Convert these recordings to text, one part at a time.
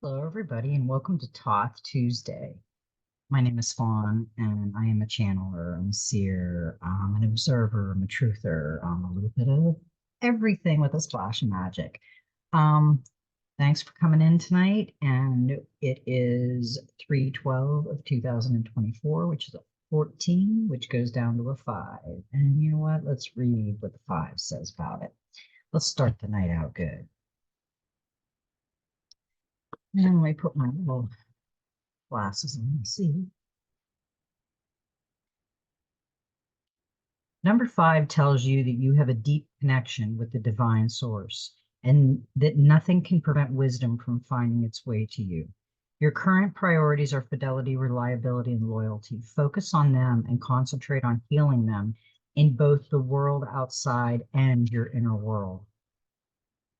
Hello, everybody, and welcome to Thoth Tuesday. My name is Fawn, and I am a channeler, I'm a seer, I'm an observer, I'm a truther, I'm a little bit of everything with a splash of magic. Um, Thanks for coming in tonight, and it is 3/12 of 2024, which is a 14, which goes down to a 5. And you know what? Let's read what the 5 says about it. Let's start the night out good. And let me put my little glasses on and see. Number 5 tells you that you have a deep connection with the divine source and that nothing can prevent wisdom from finding its way to you. Your current priorities are fidelity, reliability, and loyalty. Focus on them and concentrate on healing them in both the world outside and your inner world.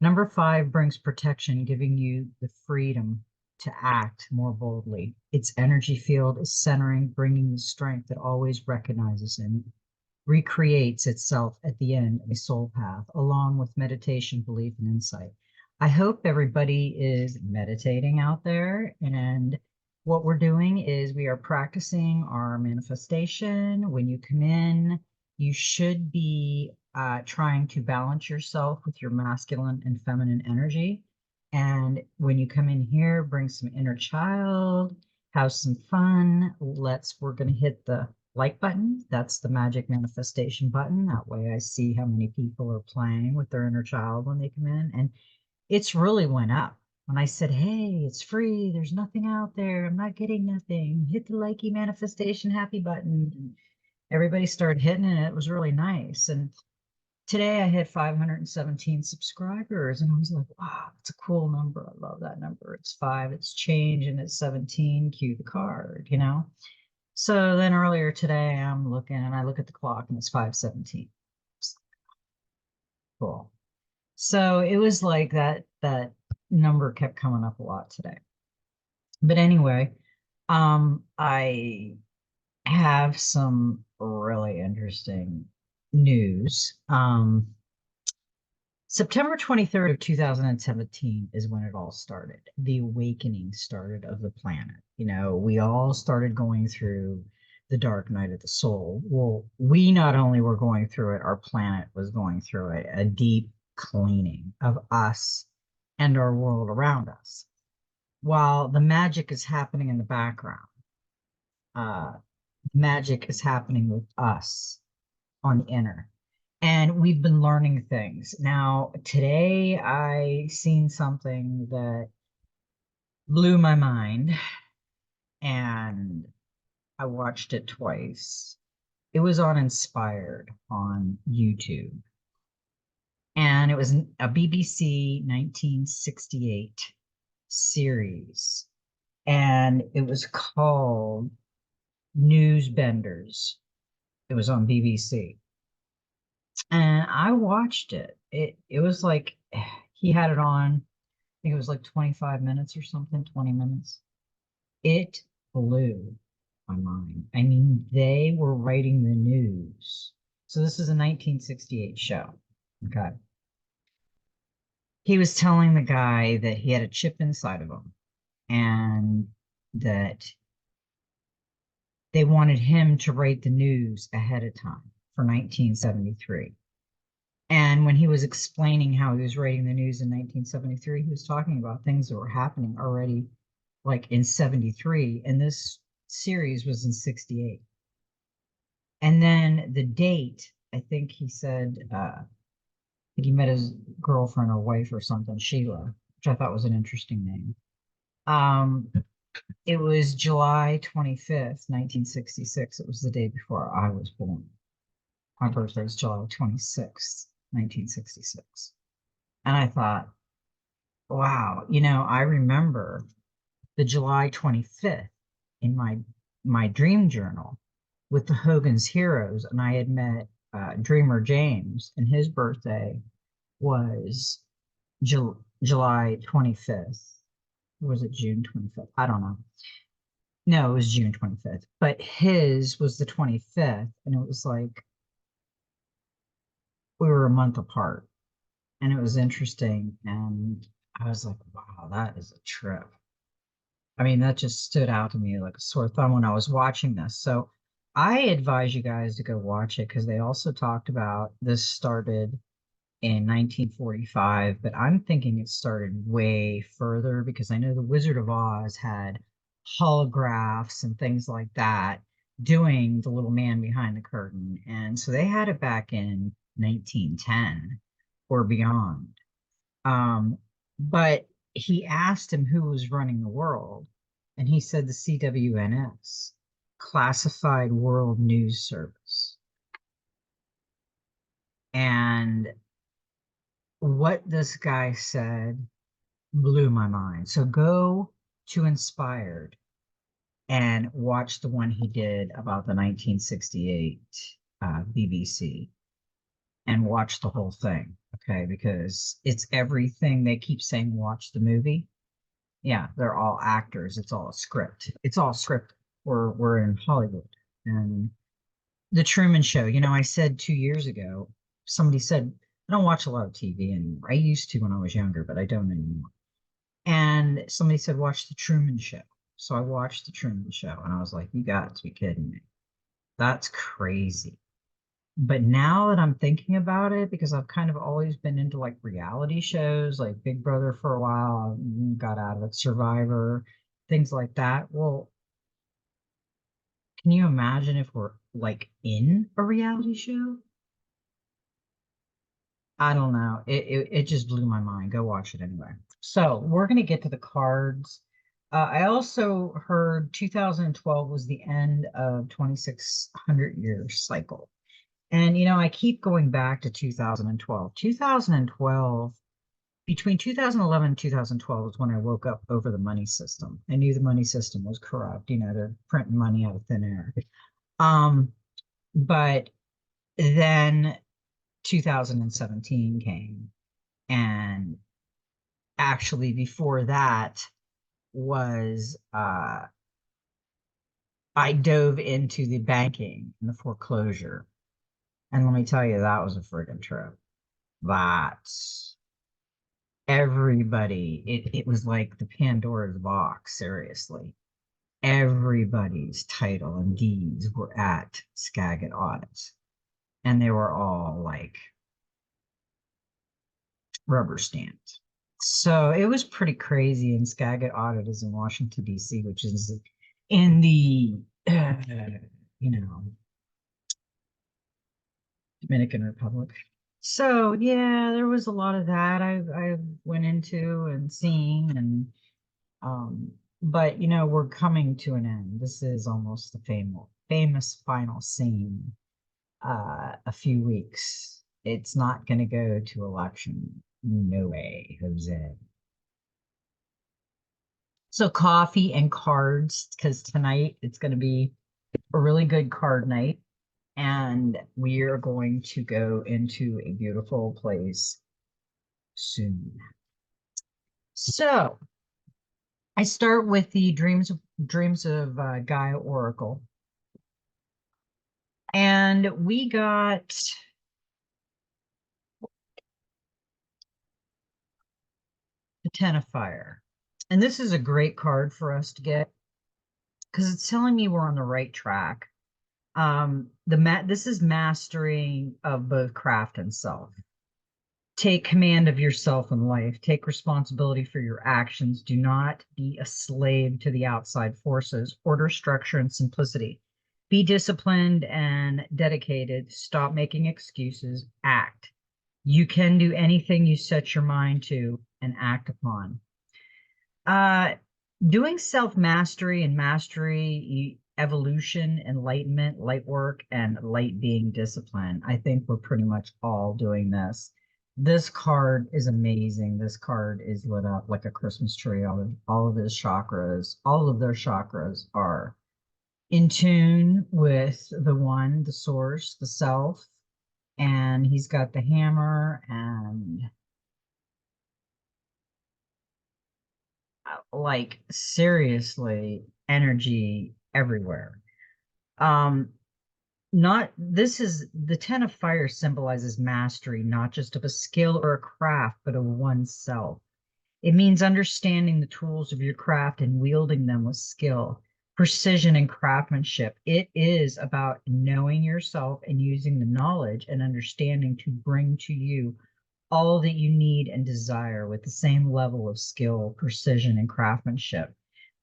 Number 5 brings protection, giving you the freedom to act more boldly. Its energy field is centering, bringing the strength that always recognizes and recreates itself at the end of a soul path, along with meditation, belief, and insight. I hope everybody is meditating out there. And what we're doing is we are practicing our manifestation. When you come in, you should be trying to balance yourself with your masculine and feminine energy. And when you come in here, bring some inner child, have some fun. We're going to hit the like button. That's the magic manifestation button. That way I see how many people are playing with their inner child when they come in. And it's really went up. When I said, hey, it's free, there's nothing out there, I'm not getting nothing, hit the likey manifestation happy button. And everybody started hitting it. It was really nice. And today I had 517 subscribers, and I was like, wow, it's a cool number. I love that number. It's 5, it's change, and it's 17. Cue the card, you know? So then earlier today, I'm looking and I look at the clock and it's 5:17. Cool. So it was like that number kept coming up a lot today. But anyway, I have some really interesting news. September 23rd of 2017 is when it all started. The awakening started of the planet. You know, we all started going through the dark night of the soul. Well, we not only were going through it, our planet was going through it, a deep cleaning of us and our world around us. While the magic is happening in the background, uh, magic is happening with us on the inner. And we've been learning things. Now, today I seen something that blew my mind and I watched it twice. It was on Inspired on YouTube. And it was a BBC 1968 series. And it was called Newsbenders. It was on BBC. And I watched it. It was like he had it on, I think it was like 25 minutes or something, 20 minutes. It blew my mind. I mean, they were writing the news. So this is a 1968 show. Okay. He was telling the guy that he had a chip inside of him and that they wanted him to write the news ahead of time for 1973. And when he was explaining how he was writing the news in 1973, he was talking about things that were happening already, like in 73, and this series was in 68. And then the date, I think he said, he met his girlfriend or wife or something, Sheila, which I thought was an interesting name. It was July 25th, 1966. It was the day before I was born. My birthday is July 26th, 1966. And I thought, wow, you know, I remember the July 25th in my dream journal with the Hogan's Heroes, and I had met Dreamer James, and his birthday was July 25th. Or was it June 25th? I don't know. No, it was June 25th, but his was the 25th, and it was like we were a month apart, and it was interesting. And I was like, wow, that is a trip. I mean, that just stood out to me like a sore thumb when I was watching this. So I advise you guys to go watch it because they also talked about this started in 1945, but I'm thinking it started way further because I know the Wizard of Oz had holographs and things like that doing the little man behind the curtain. And so they had it back in 1910 or beyond. Um, but he asked him who was running the world, and he said the CWNS, Classified World News Service. And what this guy said blew my mind. So go to Inspired and watch the one he did about the 1968 BBC and watch the whole thing, okay? Because it's everything they keep saying, watch the movie. Yeah, they're all actors. It's all a script. It's all script. We're in Hollywood. And the Truman Show, I said 2 years ago, somebody said, I don't watch a lot of TV anymore. I used to when I was younger, but I don't anymore. And somebody said, watch the Truman Show. So I watched the Truman Show and I was like, you got to be kidding me. That's crazy. But now that I'm thinking about it, because I've kind of always been into like reality shows, like Big Brother for a while, got out of it, Survivor, things like that. Well, can you imagine if we're like in a reality show? I don't know. It just blew my mind. Go watch it anyway. So we're gonna get to the cards. I also heard 2012 was the end of 2600 years cycle. And I keep going back to 2012. 2012, between 2011 and 2012 is when I woke up over the money system. I knew the money system was corrupt. They're printing money out of thin air. Um, but then 2017 came, and actually before that was I dove into the banking and the foreclosure. And let me tell you, that was a friggin' trip. That everybody, it was like the Pandora's box, seriously. Everybody's title and deeds were at Skagit Audit. And they were all like rubber stamped. So it was pretty crazy. And Skagit Audit is in Washington, D.C., which is in the, you know, Dominican Republic. So yeah, there was a lot of that I went into and seen and but we're coming to an end. This is almost the famous final scene. A few weeks. It's not gonna go to election. No way, Jose. So coffee and cards, because tonight it's gonna be a really good card night. And we are going to go into a beautiful place soon. So I start with the dreams of Gaia Oracle, and we got the Ten of Fire, and this is a great card for us to get because it's telling me we're on the right track. This is mastering of both craft and self. Take command of yourself and life. Take responsibility for your actions. Do not be a slave to the outside forces. Order, structure, and simplicity. Be disciplined and dedicated. Stop making excuses. Act. You can do anything you set your mind to and act upon. Uh, Doing self-mastery and mastery, evolution, enlightenment, light work, and light being discipline. I think we're pretty much all doing this. This card is amazing. This card is lit up like a Christmas tree. All of his chakras, all of their chakras are in tune with the one, the source, the self. And he's got the hammer and like seriously energy everywhere. Um, not this is the Ten of Fire symbolizes mastery, not just of a skill or a craft, but of oneself. It means understanding the tools of your craft and wielding them with skill, precision, and craftsmanship. It is about knowing yourself and using the knowledge and understanding to bring to you all that you need and desire with the same level of skill, precision, and craftsmanship.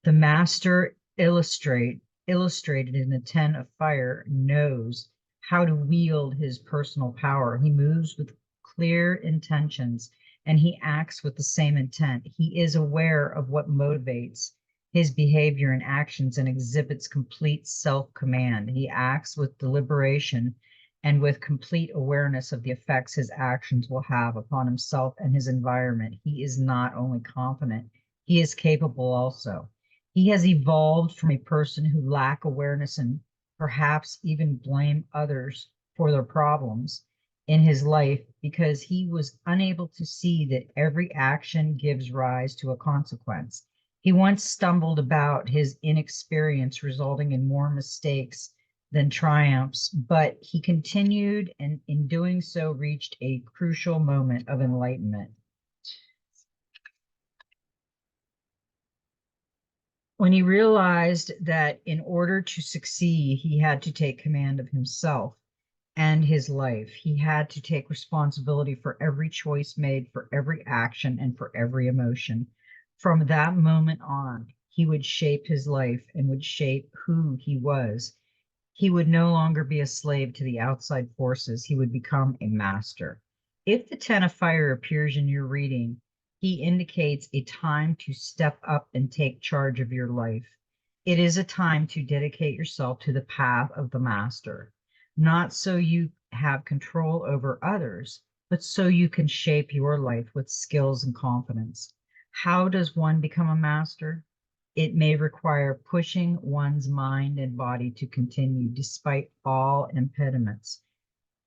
The master illustrated in the Ten of Fire knows how to wield his personal power. He moves with clear intentions and he acts with the same intent. He is aware of what motivates his behavior and actions and exhibits complete self command. He acts with deliberation and with complete awareness of the effects his actions will have upon himself and his environment. He is not only confident, he is capable also. He has evolved from a person who lack awareness and perhaps even blame others for their problems in his life because he was unable to see that every action gives rise to a consequence. He once stumbled about his inexperience, resulting in more mistakes than triumphs, but he continued and in doing so reached a crucial moment of enlightenment. When he realized that in order to succeed, he had to take command of himself and his life. He had to take responsibility for every choice made, for every action, and for every emotion. From that moment on, he would shape his life and would shape who he was. He would no longer be a slave to the outside forces. He would become a master. If the Ten of Fire appears in your reading, he indicates a time to step up and take charge of your life. It is a time to dedicate yourself to the path of the master, not so you have control over others, but so you can shape your life with skills and confidence. How does one become a master? It may require pushing one's mind and body to continue despite all impediments,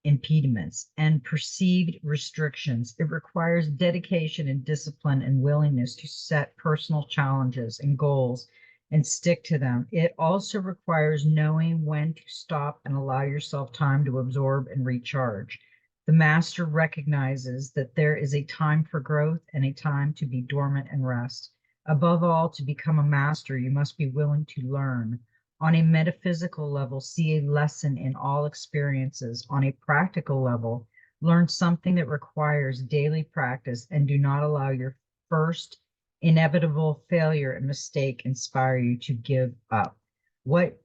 and perceived restrictions. It requires dedication and discipline and willingness to set personal challenges and goals and stick to them. It also requires knowing when to stop and allow yourself time to absorb and recharge. The master recognizes that there is a time for growth and a time to be dormant and rest. Above all, to become a master, you must be willing to learn. On a metaphysical level, see a lesson in all experiences. On a practical level, learn something that requires daily practice and do not allow your first inevitable failure and mistake inspire you to give up. What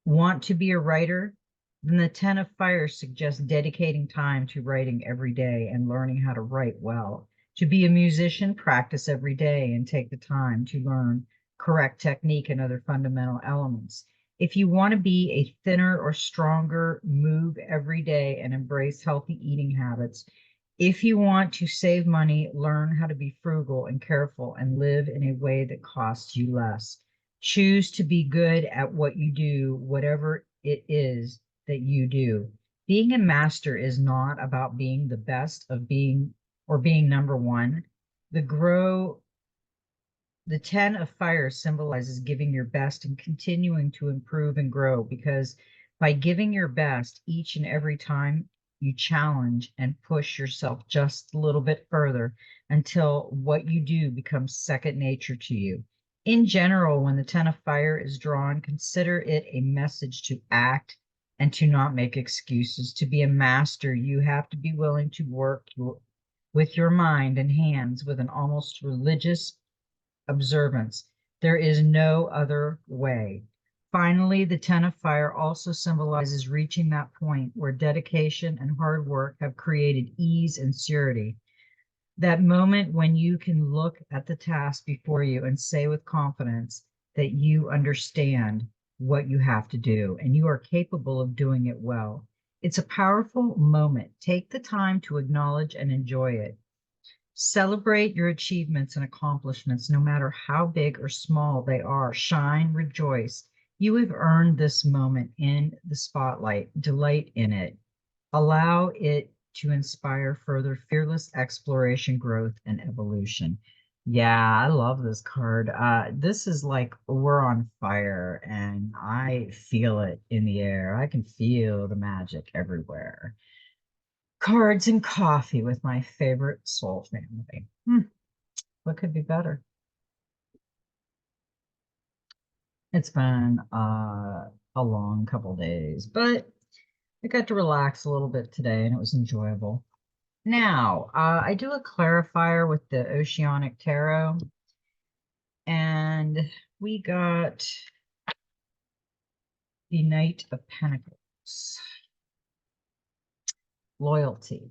Want to be a writer? Then the Ten of Fire suggests dedicating time to writing every day and learning how to write well. To be a musician, practice every day and take the time to learn correct technique and other fundamental elements. If you want to be a thinner or stronger, move every day and embrace healthy eating habits. If you want to save money, learn how to be frugal and careful and live in a way that costs you less. Choose to be good at what you do, whatever it is that you do. Being a master is not about being the best of being or being number one. The grow the Ten of Fire symbolizes giving your best and continuing to improve and grow because by giving your best each and every time you challenge and push yourself just a little bit further until what you do becomes second nature to you. In general, when the Ten of Fire is drawn, consider it a message to act and to not make excuses. To be a master, you have to be willing to work with your mind and hands with an almost religious observance. There is no other way. Finally, the Ten of Fire also symbolizes reaching that point where dedication and hard work have created ease and surety. That moment when you can look at the task before you and say with confidence that you understand what you have to do and you are capable of doing it well. It's a powerful moment. Take the time to acknowledge and enjoy it. Celebrate your achievements and accomplishments, no matter how big or small they are. Shine, rejoice. You have earned this moment in the spotlight. Delight in it. Allow it to inspire further fearless exploration, growth, and evolution. Yeah, I love this card. This is like we're on fire, and I feel it in the air. I can feel the magic everywhere. Cards and coffee with my favorite soul family. What could be better? It's been a long couple days, but I got to relax a little bit today and it was enjoyable. Now, I do a clarifier with the Oceanic Tarot, and we got the Knight of Pentacles, loyalty.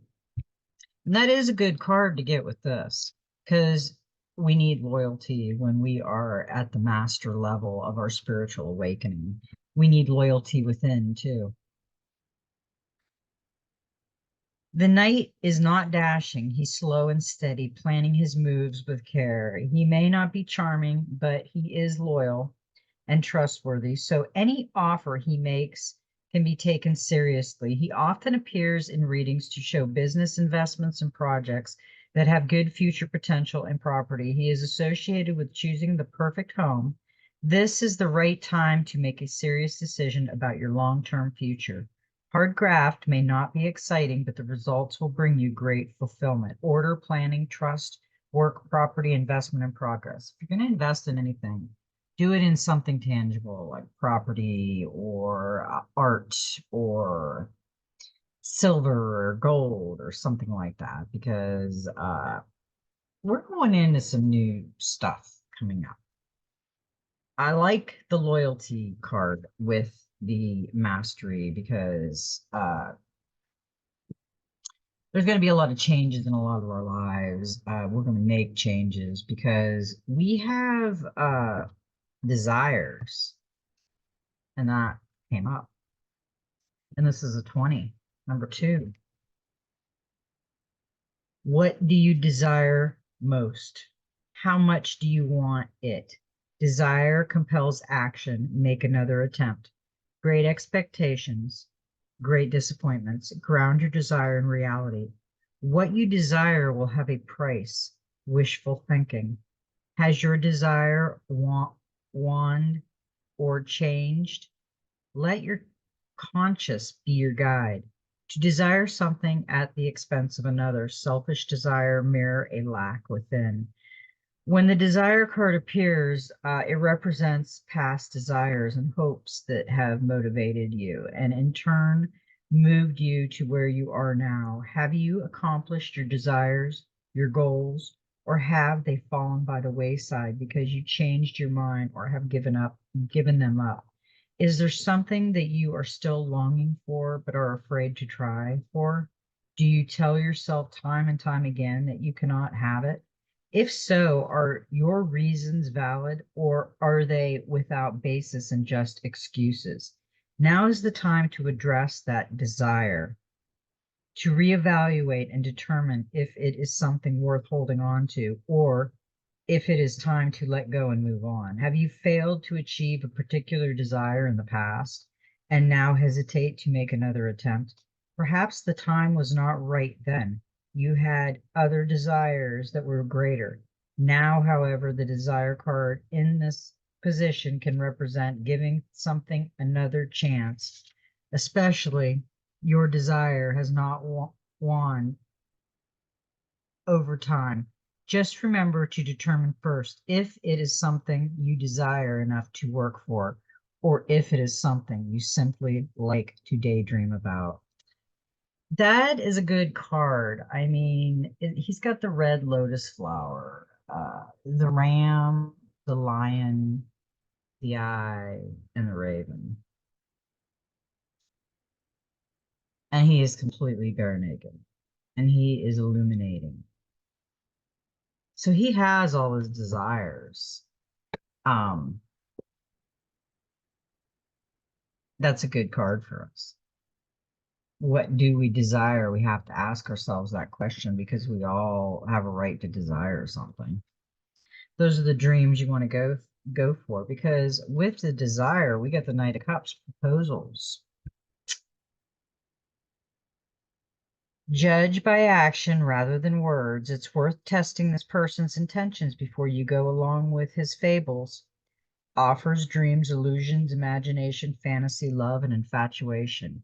And that is a good card to get with this because we need loyalty when we are at the master level of our spiritual awakening. We need loyalty within too. The knight is not dashing. He's slow and steady, planning his moves with care. He may not be charming, but he is loyal and trustworthy. So any offer he makes can be taken seriously. He often appears in readings to show business investments and projects that have good future potential and property. He is associated with choosing the perfect home. This is the right time to make a serious decision about your long-term future. Hard graft may not be exciting, but the results will bring you great fulfillment. Order, planning, trust, work, property, investment, and progress. If you're going to invest in anything, do it in something tangible like property or art or silver or gold or something like that, because we're going into some new stuff coming up. I like the loyalty card with the mastery because there's going to be a lot of changes in a lot of our lives. We're going to make changes because we have desires, and that came up. And this is a 20. Number 2. What do you desire most? How much do you want it? Desire compels action. Make another attempt. Great expectations, great disappointments. Ground your desire in reality. What you desire will have a price. Wishful thinking. Has your desire wand or changed? Let your conscience be your guide. To desire something at the expense of another, selfish desire mirror a lack within. When the desire card appears, it represents past desires and hopes that have motivated you and in turn moved you to where you are now. Have you accomplished your desires, your goals, or have they fallen by the wayside because you changed your mind or have given them up? Is there something that you are still longing for but are afraid to try for? Do you tell yourself time and time again that you cannot have it? If so, are your reasons valid or are they without basis and just excuses? Now is the time to address that desire, to reevaluate and determine if it is something worth holding on to or if it is time to let go and move on. Have you failed to achieve a particular desire in the past and now hesitate to make another attempt? Perhaps the time was not right then. You had other desires that were greater. Now, however, the desire card in this position can represent giving something another chance, especially your desire has not won over time. Just remember to determine first if it is something you desire enough to work for, or if it is something you simply like to daydream about. That is a good card. I mean, he's got the red lotus flower, the ram, the lion, the eye, and the raven. And he is completely bare naked, and he is illuminating. So he has all his desires. Um, that's a good card for us. What do we desire? We have to ask ourselves that question because we all have a right to desire something. Those are the dreams you want to go for, because with the desire, we get the Knight of Cups proposals. Judge by action rather than words. It's worth testing this person's intentions before you go along with his fables. Offers, dreams, illusions, imagination, fantasy, love, and infatuation.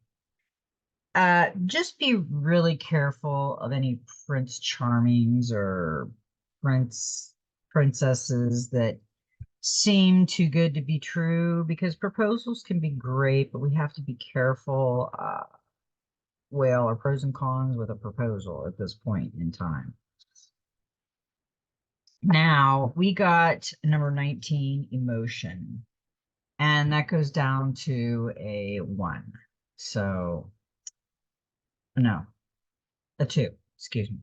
Just be really careful of any Prince Charmings or Prince princesses that seem too good to be true, because proposals can be great, but we have to be careful. Well, are pros and cons with a proposal at this point in time. Now we got number 19, emotion, and that goes down to a 1. So, no, a 2, excuse me.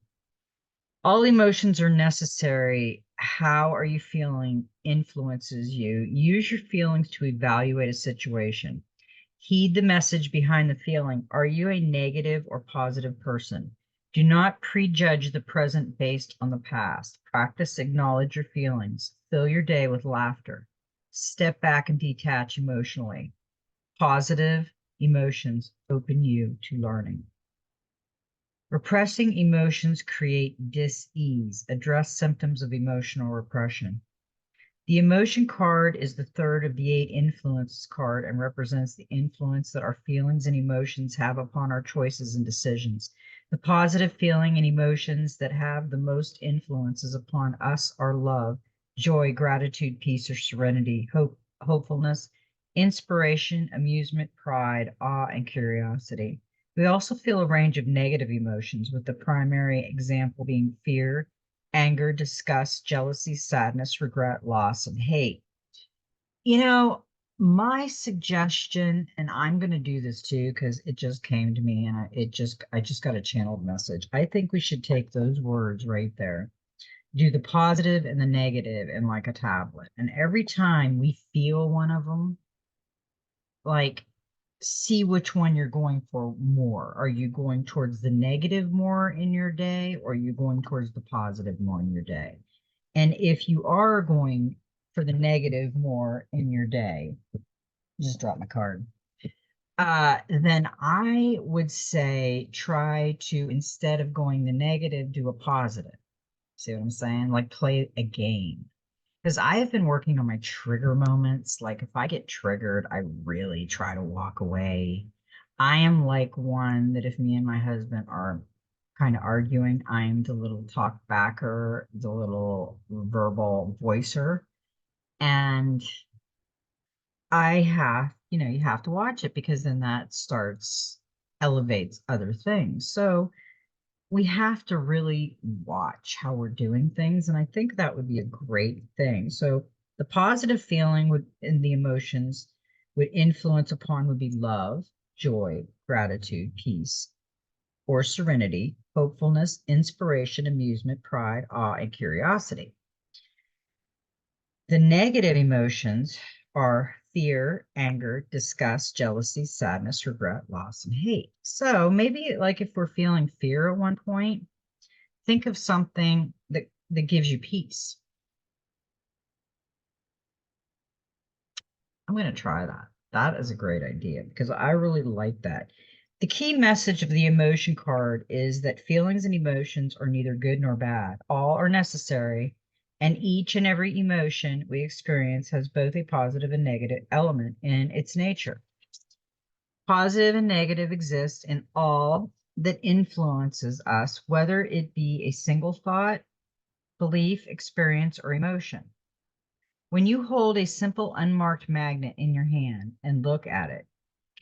All emotions are necessary. How are you feeling influences you. Use your feelings to evaluate a situation. Heed the message behind the feeling. Are you a negative or positive person? Do not prejudge the present based on the past. Practice acknowledge your feelings. Fill your day with laughter. Step back and detach emotionally. Positive emotions open you to learning. Repressing emotions create dis-ease. Address symptoms of emotional repression. The emotion card is the third of the 8 influences card and represents the influence that our feelings and emotions have upon our choices and decisions. The positive feeling and emotions that have the most influences upon us are love, joy, gratitude, peace, or serenity, hope, hopefulness, inspiration, amusement, pride, awe, and curiosity. We also feel a range of negative emotions, with the primary example being fear, anger, disgust, jealousy, sadness, regret, loss, and hate. My suggestion, and I'm going to do this too because it just came to me and I just got a channeled message. I think we should take those words right there, do the positive and the negative in like a tablet. And every time we feel one of them, like, see which one you're going for more. Are you going towards the negative more in your day, or are you going towards the positive more in your day? And if you are going for the negative more in your day, just drop my card. Then I would say try to, instead of going the negative, do a positive. See what I'm saying? Like play a game. Because I have been working on my trigger moments. Like if I get triggered, I really try to walk away. I am like one that if me and my husband are kind of arguing, I'm the little talk backer, the little verbal voicer. And you have to watch it because then that elevates other things. So we have to really watch how we're doing things. And I think that would be a great thing. So the positive feeling and the emotions would influence upon would be love, joy, gratitude, peace, or serenity, hopefulness, inspiration, amusement, pride, awe, and curiosity. The negative emotions are fear, anger, disgust, jealousy, sadness, regret, loss, and hate. So maybe like if we're feeling fear at one point, think of something that gives you peace. I'm going to try that. That is a great idea because I really like that. The key message of the emotion card is that feelings and emotions are neither good nor bad. All are necessary, and each and every emotion we experience has both a positive and negative element in its nature. Positive and negative exist in all that influences us, whether it be a single thought, belief, experience, or emotion. When you hold a simple unmarked magnet in your hand and look at it,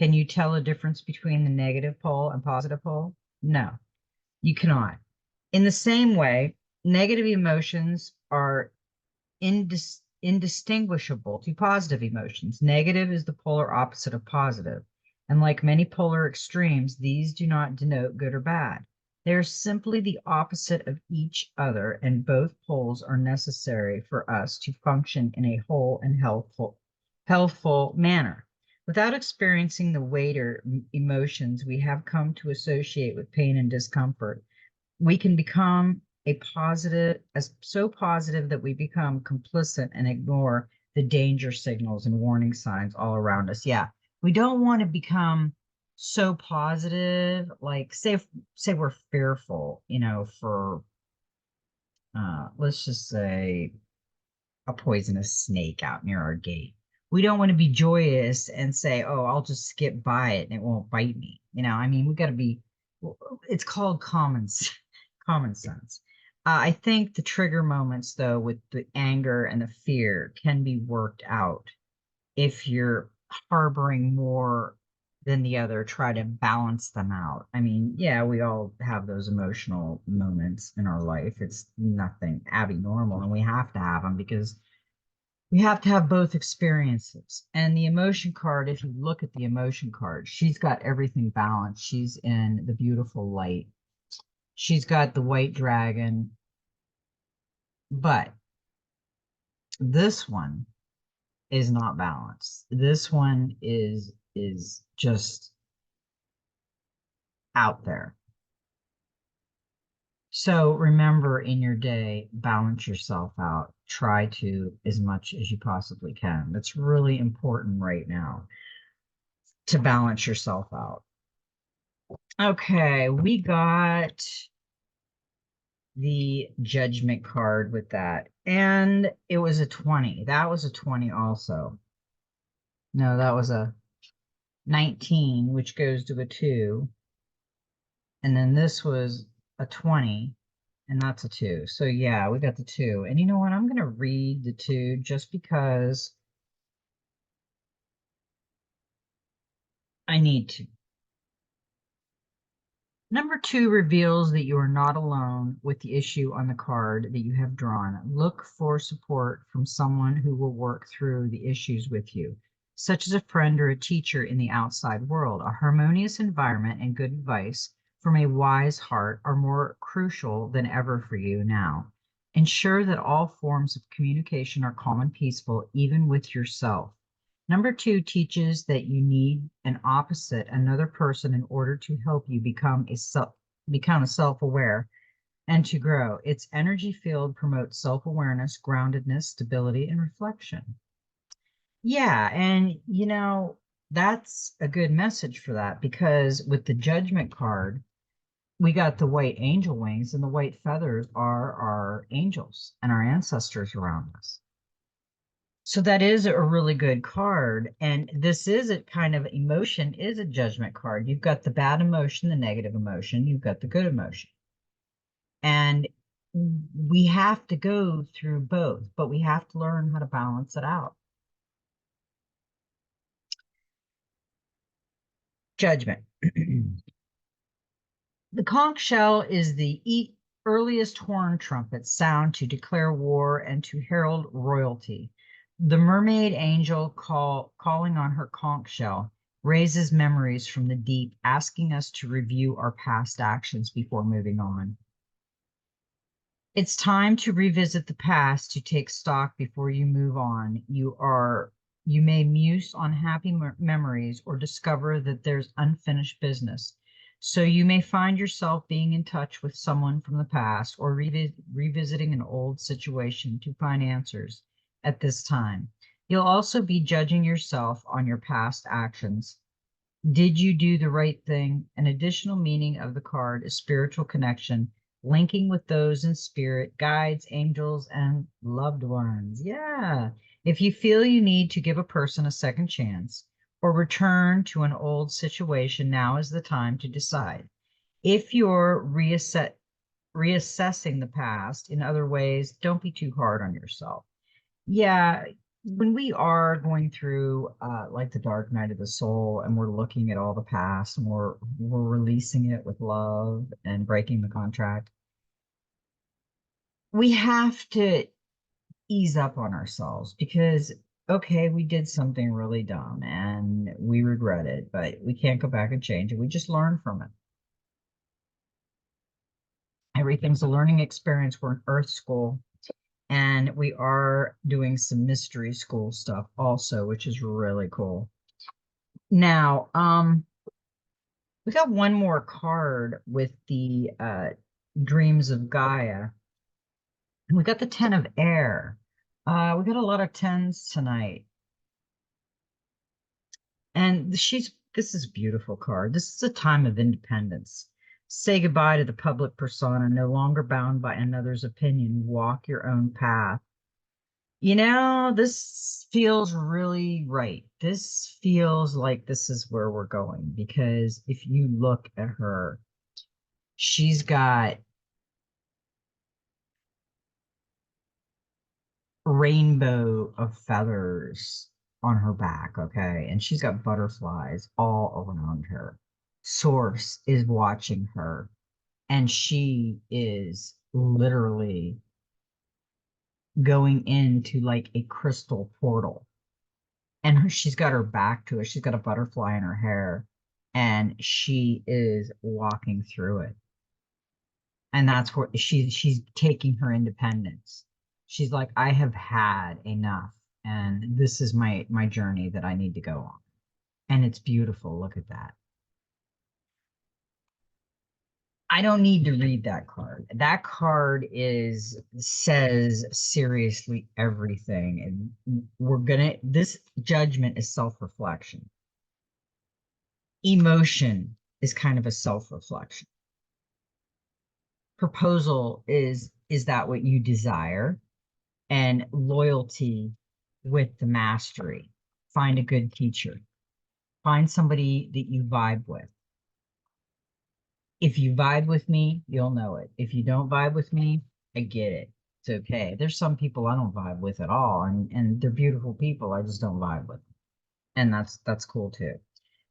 can you tell a difference between the negative pole and positive pole? No, you cannot. In the same way, negative emotions are indistinguishable to positive emotions. Negative is the polar opposite of positive. And like many polar extremes, these do not denote good or bad. They are simply the opposite of each other, and both poles are necessary for us to function in a whole and healthful manner. Without experiencing the weighter emotions we have come to associate with pain and discomfort, we can become so positive that we become complicit and ignore the danger signals and warning signs all around us. Yeah, we don't want to become so positive, like say we're fearful, for let's just say a poisonous snake out near our gate. We don't want to be joyous and say, oh, I'll just skip by it and it won't bite me. I mean, we got to be, it's called common sense. I think the trigger moments, though, with the anger and the fear can be worked out. If you're harboring more than the other, try to balance them out. I mean, yeah, we all have those emotional moments in our life. It's nothing abnormal, and we have to have them because we have to have both experiences. And the emotion card, if you look at the emotion card, she's got everything balanced. She's in the beautiful light. She's got the white dragon, but this one is not balanced. This one is just out there. So remember, in your day, balance yourself out. Try to as much as you possibly can. That's really important right now, to balance yourself out. Okay, we got the Judgment card with that. And it was a 20. That was a 20 also. No, that was a 19, which goes to a 2. And then this was a 20, and that's a 2. So yeah, we got the 2. And you know what? I'm going to read the 2 just because I need to. Number 2 reveals that you are not alone with the issue on the card that you have drawn. Look for support from someone who will work through the issues with you, such as a friend or a teacher in the outside world. A harmonious environment and good advice from a wise heart are more crucial than ever for you now. Ensure that all forms of communication are calm and peaceful, even with yourself. Number 2 teaches that you need an opposite, another person, in order to help you become self-aware and to grow. Its energy field promotes self-awareness, groundedness, stability, and reflection. Yeah, and that's a good message for that, because with the Judgment card, we got the white angel wings, and the white feathers are our angels and our ancestors around us. So that is a really good card. And this is a kind of emotion, is a Judgment card. You've got the bad emotion, the negative emotion, you've got the good emotion. And we have to go through both, but we have to learn how to balance it out. Judgment. The conch shell is the earliest horn trumpet sound to declare war and to herald royalty. The mermaid angel calling on her conch shell raises memories from the deep, asking us to review our past actions before moving on. It's time to revisit the past, to take stock before you move on. You may muse on happy memories or discover that there's unfinished business. So you may find yourself being in touch with someone from the past or revisiting an old situation to find answers at this time. You'll also be judging yourself on your past actions. Did you do the right thing? An additional meaning of the card is spiritual connection, linking with those in spirit, guides, angels, and loved ones. Yeah. If you feel you need to give a person a second chance or return to an old situation, now is the time to decide. If you're reassessing the past in other ways, don't be too hard on yourself. Yeah, when we are going through like the dark night of the soul, and we're looking at all the past, and we're releasing it with love and breaking the contract, we have to ease up on ourselves, because okay, we did something really dumb and we regret it, but we can't go back and change it. We just learn from it. Everything's a learning experience. We're in Earth School. And we are doing some mystery school stuff also, which is really cool. Now, we got one more card with the Dreams of Gaia. We got the 10 of Air. We got a lot of 10s tonight. And this is a beautiful card. This is a time of independence. Say goodbye to the public persona, no longer bound by another's opinion. Walk your own path. This feels really right. This feels like this is where we're going, because if you look at her, she's got rainbow of feathers on her back, okay? And she's got butterflies all around her. Source is watching her, and she is literally going into like a crystal portal. And she's got her back to it. She's got a butterfly in her hair, and she is walking through it. And that's where she's taking her independence. She's like, I have had enough, and this is my journey that I need to go on. And it's beautiful. Look at that. I don't need to read that card. That card says seriously everything. And this judgment is self-reflection. Emotion is kind of a self-reflection. Proposal is that what you desire? And loyalty with the mastery. Find a good teacher. Find somebody that you vibe with. If you vibe with me, you'll know it. If you don't vibe with me, I get it. It's okay. There's some people I don't vibe with at all, and they're beautiful people. I just don't vibe with them. And that's cool too.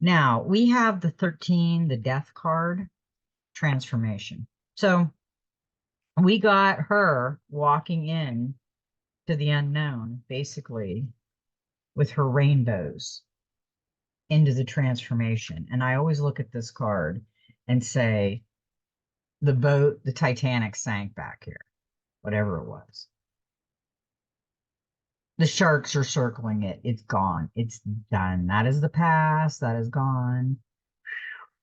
Now we have the 13, the death card, transformation. So we got her walking in to the unknown, basically, with her rainbows into the transformation. And I always look at this card and say, the boat, the Titanic sank back here, whatever it was. The sharks are circling it. It's gone. It's done. That is the past. That is gone.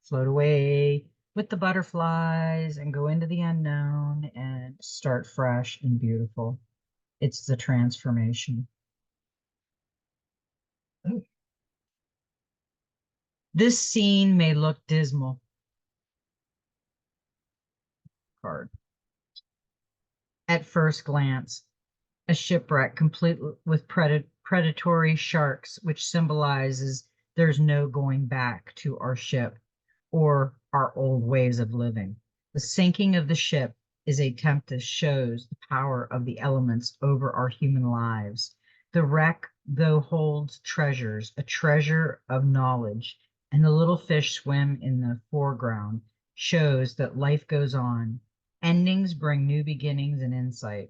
Float away with the butterflies and go into the unknown and start fresh and beautiful. It's the transformation. This scene may look dismal. Card. At first glance, a shipwreck complete with predatory sharks, which symbolizes there's no going back to our ship or our old ways of living. The sinking of the ship is a tempest, shows the power of the elements over our human lives. The wreck, though, holds treasures, a treasure of knowledge, and the little fish swim in the foreground, shows that life goes on. Endings bring new beginnings and insight.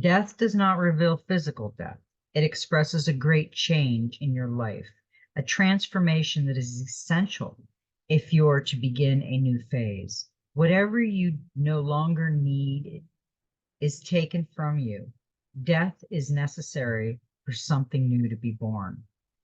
Death does not reveal physical death. It expresses a great change in your life, a transformation that is essential if you're to begin a new phase. Whatever you no longer need is taken from you. Death is necessary for something new to be born.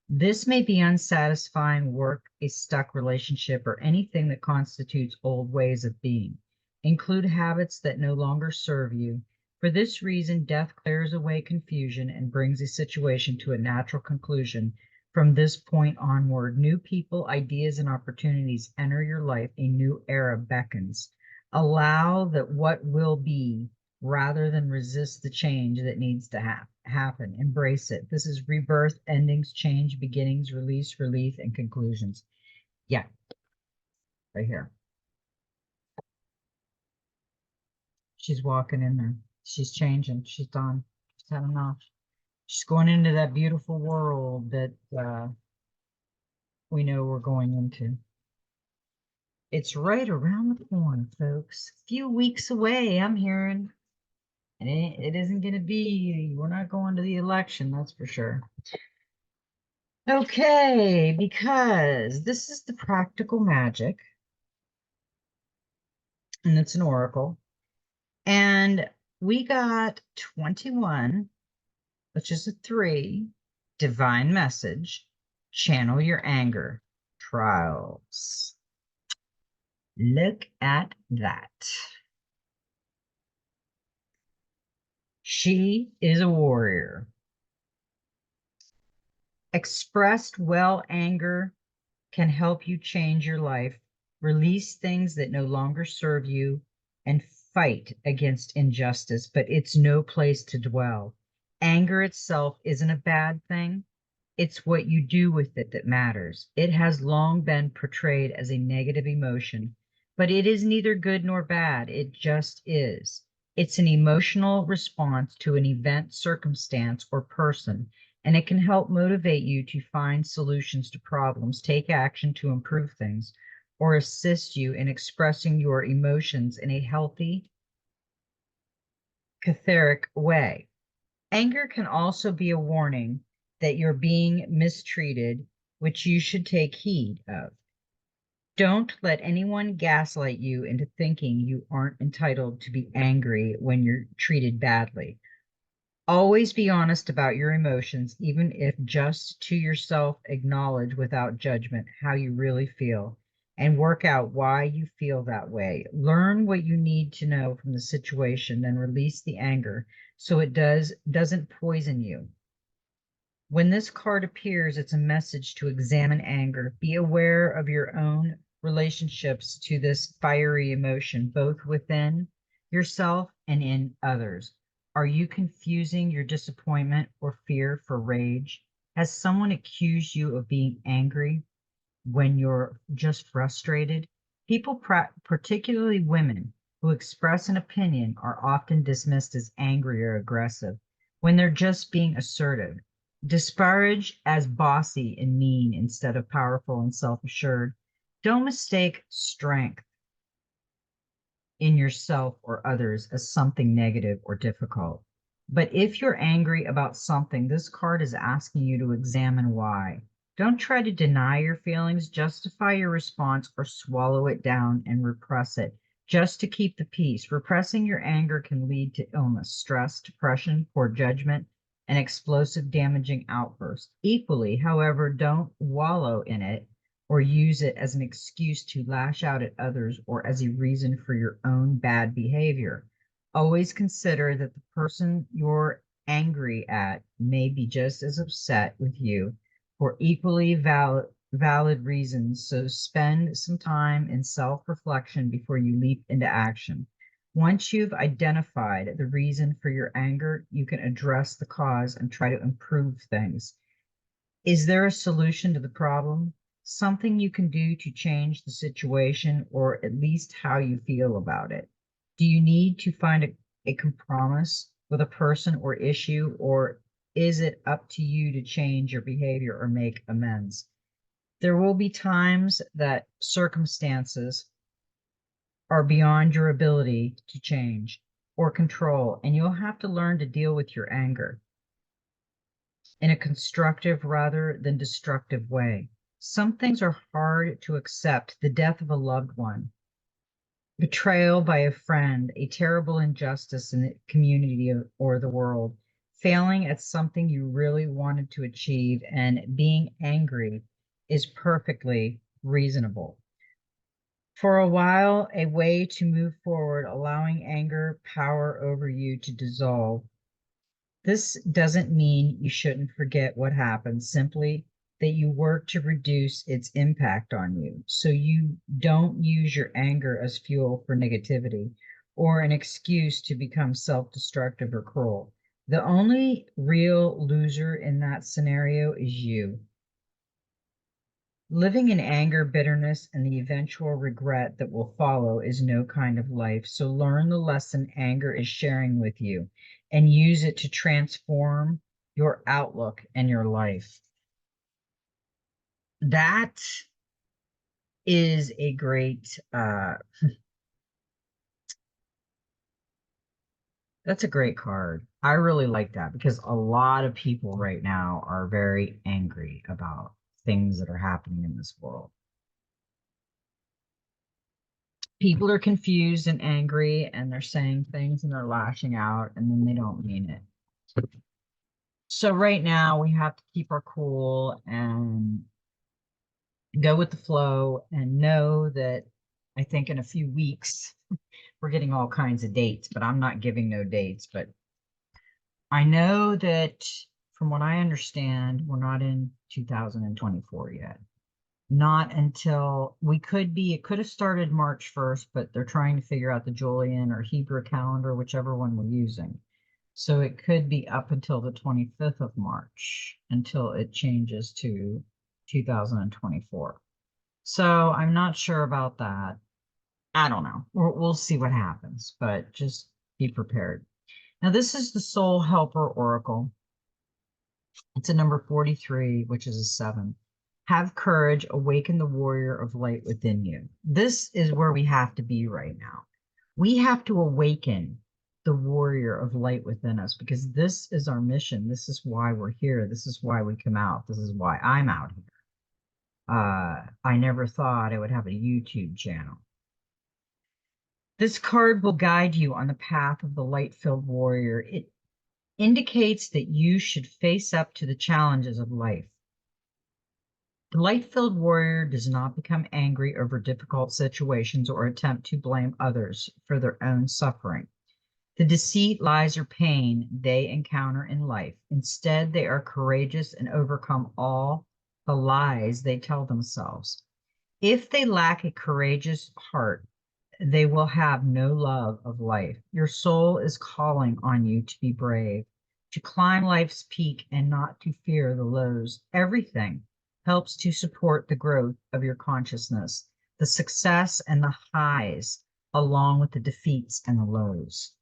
This may be unsatisfying work, a stuck relationship, or anything that constitutes old ways of being. Include habits that no longer serve you. For this reason, death clears away confusion and brings a situation to a natural conclusion. From this point onward, new people, ideas, and opportunities enter your life. A new era beckons. Allow that what will be rather than resist the change that needs to happen. Embrace it. This is rebirth, endings, change, beginnings, release, relief, and conclusions. Yeah, right here. She's walking in there. She's changing. She's done. She's had enough. She's going into that beautiful world that we know we're going into. It's right around the corner, folks. A few weeks away, I'm hearing. And it isn't going to be, we're not going to the election, that's for sure. Okay, because this is the practical magic, and it's an oracle. And we got 21, which is a 3, divine message, channel your anger, trials. Look at that. She is a warrior. Expressed well, anger can help you change your life, release things that no longer serve you, and fight against injustice, but it's no place to dwell. Anger itself isn't a bad thing. It's what you do with it that matters. It has long been portrayed as a negative emotion, but it is neither good nor bad. It just is. It's an emotional response to an event, circumstance, or person, and it can help motivate you to find solutions to problems, take action to improve things, or assist you in expressing your emotions in a healthy, cathartic way. Anger can also be a warning that you're being mistreated, which you should take heed of. Don't let anyone gaslight you into thinking you aren't entitled to be angry when you're treated badly. Always be honest about your emotions, even if just to yourself. Acknowledge without judgment how you really feel and work out why you feel that way. Learn what you need to know from the situation, then release the anger so it doesn't poison you. When this card appears, it's a message to examine anger. Be aware of your own relationships to this fiery emotion, both within yourself and in others. Are you confusing your disappointment or fear for rage? Has someone accused you of being angry when you're just frustrated? People, particularly women, who express an opinion are often dismissed as angry or aggressive when they're just being assertive. Disparaged as bossy and mean instead of powerful and self assured. Don't mistake strength in yourself or others as something negative or difficult. But if you're angry about something, this card is asking you to examine why. Don't try to deny your feelings, justify your response, or swallow it down and repress it just to keep the peace. Repressing your anger can lead to illness, stress, depression, poor judgment, and explosive, damaging outbursts. Equally, however, don't wallow in it or use it as an excuse to lash out at others or as a reason for your own bad behavior. Always consider that the person you're angry at may be just as upset with you for equally valid reasons. So spend some time in self reflection before you leap into action. Once you've identified the reason for your anger, you can address the cause and try to improve things. Is there a solution to the problem? Something you can do to change the situation or at least how you feel about it? Do you need to find a compromise with a person or issue, or is it up to you to change your behavior or make amends? There will be times that circumstances are beyond your ability to change or control, and you'll have to learn to deal with your anger in a constructive rather than destructive way. Some things are hard to accept: the death of a loved one, betrayal by a friend, a terrible injustice in the community or the world, failing at something you really wanted to achieve, and being angry is perfectly reasonable. For a while, a way to move forward, allowing anger power over you to dissolve. This doesn't mean you shouldn't forget what happened, simply that you work to reduce its impact on you so you don't use your anger as fuel for negativity or an excuse to become self destructive or cruel. The only real loser in that scenario is you. Living in anger, bitterness, and the eventual regret that will follow is no kind of life. So learn the lesson anger is sharing with you and use it to transform your outlook and your life. That is a great, that's a great card. I really like that because a lot of people right now are very angry about things that are happening in this world. People are confused and angry and they're saying things and they're lashing out and then they don't mean it. So right now we have to keep our cool and go with the flow and know that I think in a few weeks we're getting all kinds of dates, but I'm not giving no dates. But I know that from what I understand, we're not in 2024 yet. Not until it could have started March 1st, but they're trying to figure out the Julian or Hebrew calendar, whichever one we're using. So it could be up until the 25th of March until it changes to 2024. So I'm not sure about that. I don't know. We'll see what happens, but just Be prepared. Now, this is the Soul Helper Oracle. It's a number 43, which is a 7. Have courage, awaken the warrior of light within you. This is where we have to be right now. We have to awaken the warrior of light within us, because this is our mission. This is why we're here. This is why we come out. This is why I'm out here. I never thought I would have a YouTube channel. This card will guide you on the path of the light-filled warrior. It indicates that you should face up to the challenges of life. The light-filled warrior does not become angry over difficult situations or attempt to blame others for their own suffering. The deceit, lies, or pain they encounter in life. Instead, they are courageous and overcome all the lies they tell themselves. If they lack a courageous heart, they will have no love of life. Your soul is calling on you to be brave, to climb life's peak and not to fear the lows. Everything helps to support the growth of your consciousness, the success and the highs, along with the defeats and the lows.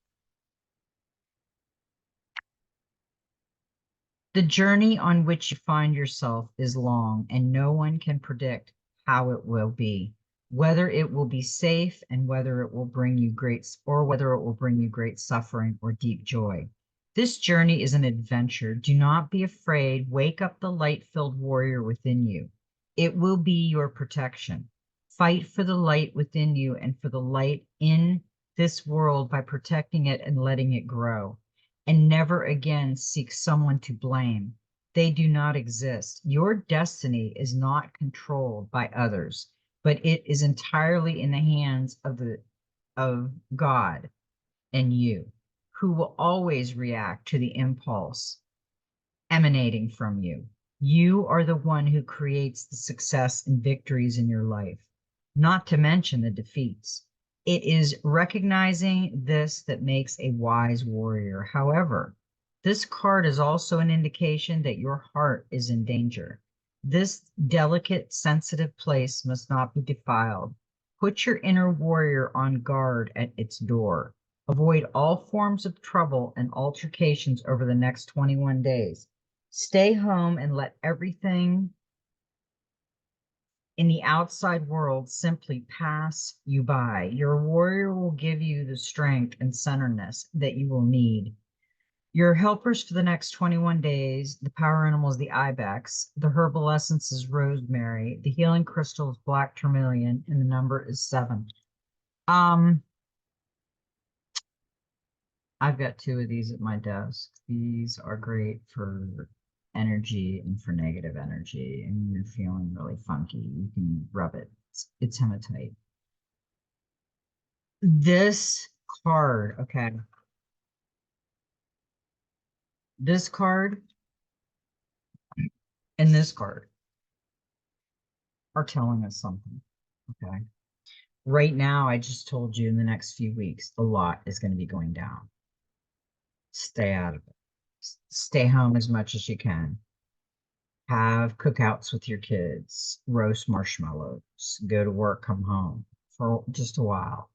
The journey on which you find yourself is long, and no one can predict how it will be, whether it will be safe and whether it will bring you great suffering or deep joy. This journey is an adventure. Do not be afraid. Wake up the light-filled warrior within you. It will be your protection. Fight for the light within you and for the light in this world by protecting it and letting it grow. And never again seek someone to blame. They do not exist. Your destiny is not controlled by others, but it is entirely in the hands of God and you, who will always react to the impulse emanating from you. You are the one who creates the success and victories in your life, not to mention the defeats. It is recognizing this that makes a wise warrior. However, this card is also an indication that your heart is in danger. This delicate, sensitive place must not be defiled. Put your inner warrior on guard at its door. Avoid all forms of trouble and altercations over the next 21 days. Stay home and let everything in the outside world simply pass you by. Your warrior will give you the strength and centeredness that you will need. Your helpers for the next 21 days, the power animal is the ibex, the herbal essence is rosemary, the healing crystal is black tourmaline, and the number is 7. I've got 2 of these at my desk. These are great for energy and for negative energy. And when you're feeling really funky, you can rub it. It's hematite. This card, okay. This card and this card are telling us something, okay? Right now, I just told you in the next few weeks, a lot is going to be going down. Stay out of it. Stay home as much as you can. Have cookouts with your kids, roast marshmallows, go to work, come home for just a while.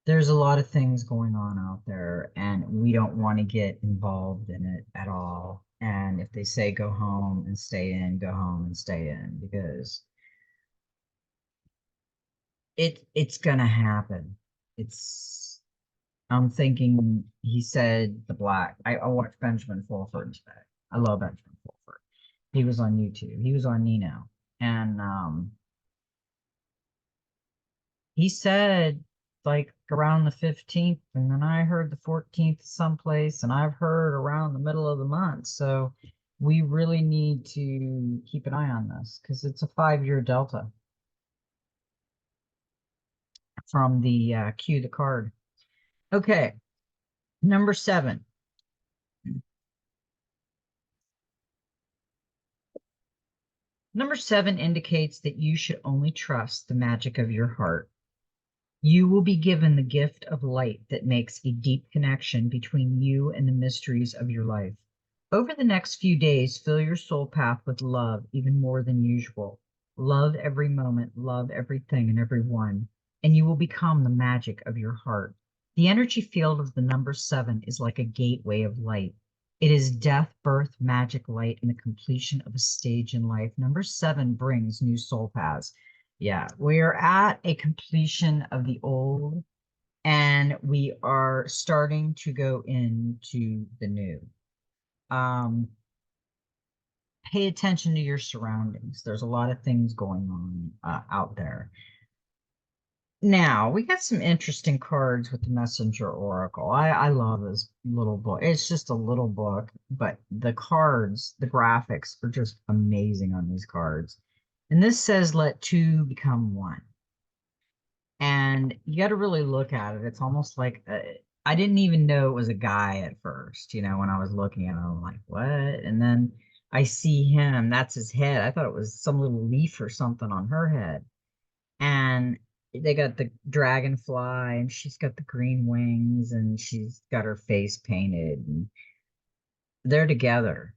There's a lot of things going on out there, and we don't want to get involved in it at all. And if they say go home and stay in, go home and stay in, because it's gonna happen. I'm thinking, he said I watched Benjamin Fulford today. I love Benjamin Fulford. He was on YouTube. He was on Nino. And he said like around the 15th, and then I heard the 14th someplace, and I've heard around the middle of the month. So we really need to keep an eye on this, because it's a 5-year delta from the cue the card. Okay, number 7. Number 7 indicates that you should only trust the magic of your heart. You will be given the gift of light that makes a deep connection between you and the mysteries of your life. Over the next few days, fill your soul path with love, even more than usual. Love every moment, love everything and everyone, and you will become the magic of your heart. The energy field of the number 7 is like a gateway of light. It is death, birth, magic, light, and the completion of a stage in life. Number 7 brings new soul paths. Yeah, we are at a completion of the old, and we are starting to go into the new. Pay attention to your surroundings. There's a lot of things going on out there. Now, we got some interesting cards with the Messenger Oracle. I love this little book. It's just a little book, but the cards, the graphics are just amazing on these cards. And this says, let two become one. And you got to really look at it. It's almost like I didn't even know it was a guy at first, when I was looking at it. I'm like, what? And then I see him. That's his head. I thought it was some little leaf or something on her head. And they got the dragonfly, and she's got the green wings, and she's got her face painted, and they're together.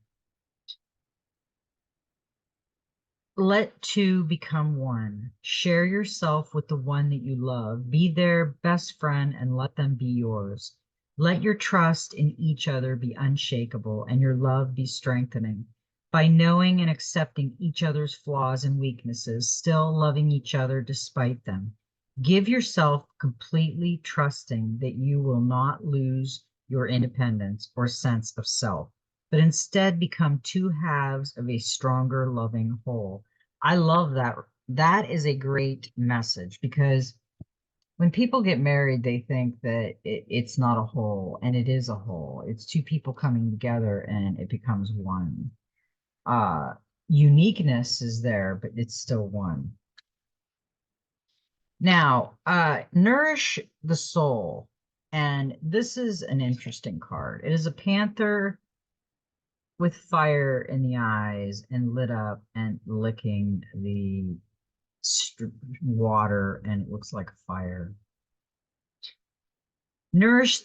Let two become one. Share yourself with the one that you love. Be their best friend and let them be yours. Let your trust in each other be unshakable and your love be strengthening. By knowing and accepting each other's flaws and weaknesses, still loving each other despite them. Give yourself completely trusting that you will not lose your independence or sense of self, but instead become two halves of a stronger, loving whole. I love that. That is a great message, because when people get married, they think that it's not a whole, and it is a whole. It's two people coming together and it becomes one. Uh, Uniqueness is there, but it's still one. Now, Nourish the Soul. And this is an interesting card. It is a panther with fire in the eyes and lit up and licking the water, and it looks like fire. Nourish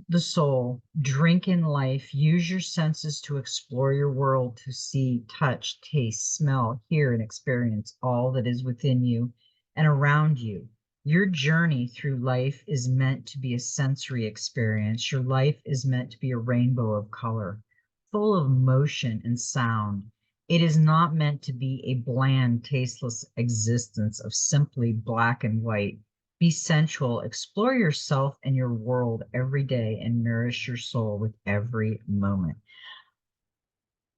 the soul, drink in life, use your senses to explore your world, to see, touch, taste, smell, hear, and experience all that is within you and around you. Your journey through life is meant to be a sensory experience. Your life is meant to be a rainbow of color, full of motion and sound. It is not meant to be a bland, tasteless existence of simply black and white. Be sensual, explore yourself and your world every day, and nourish your soul with every moment.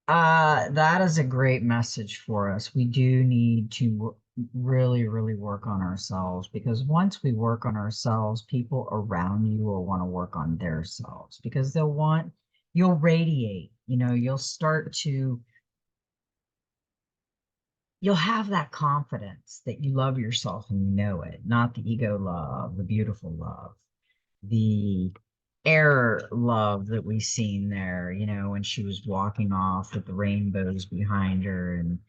That is a great message for us. We do need to really, really work on ourselves, because once we work on ourselves, people around you will want to work on their selves, because you'll radiate, you'll start to you'll have that confidence that you love yourself and you know it, not the ego love, the beautiful love, the air love that we seen there, when she was walking off with the rainbows behind her and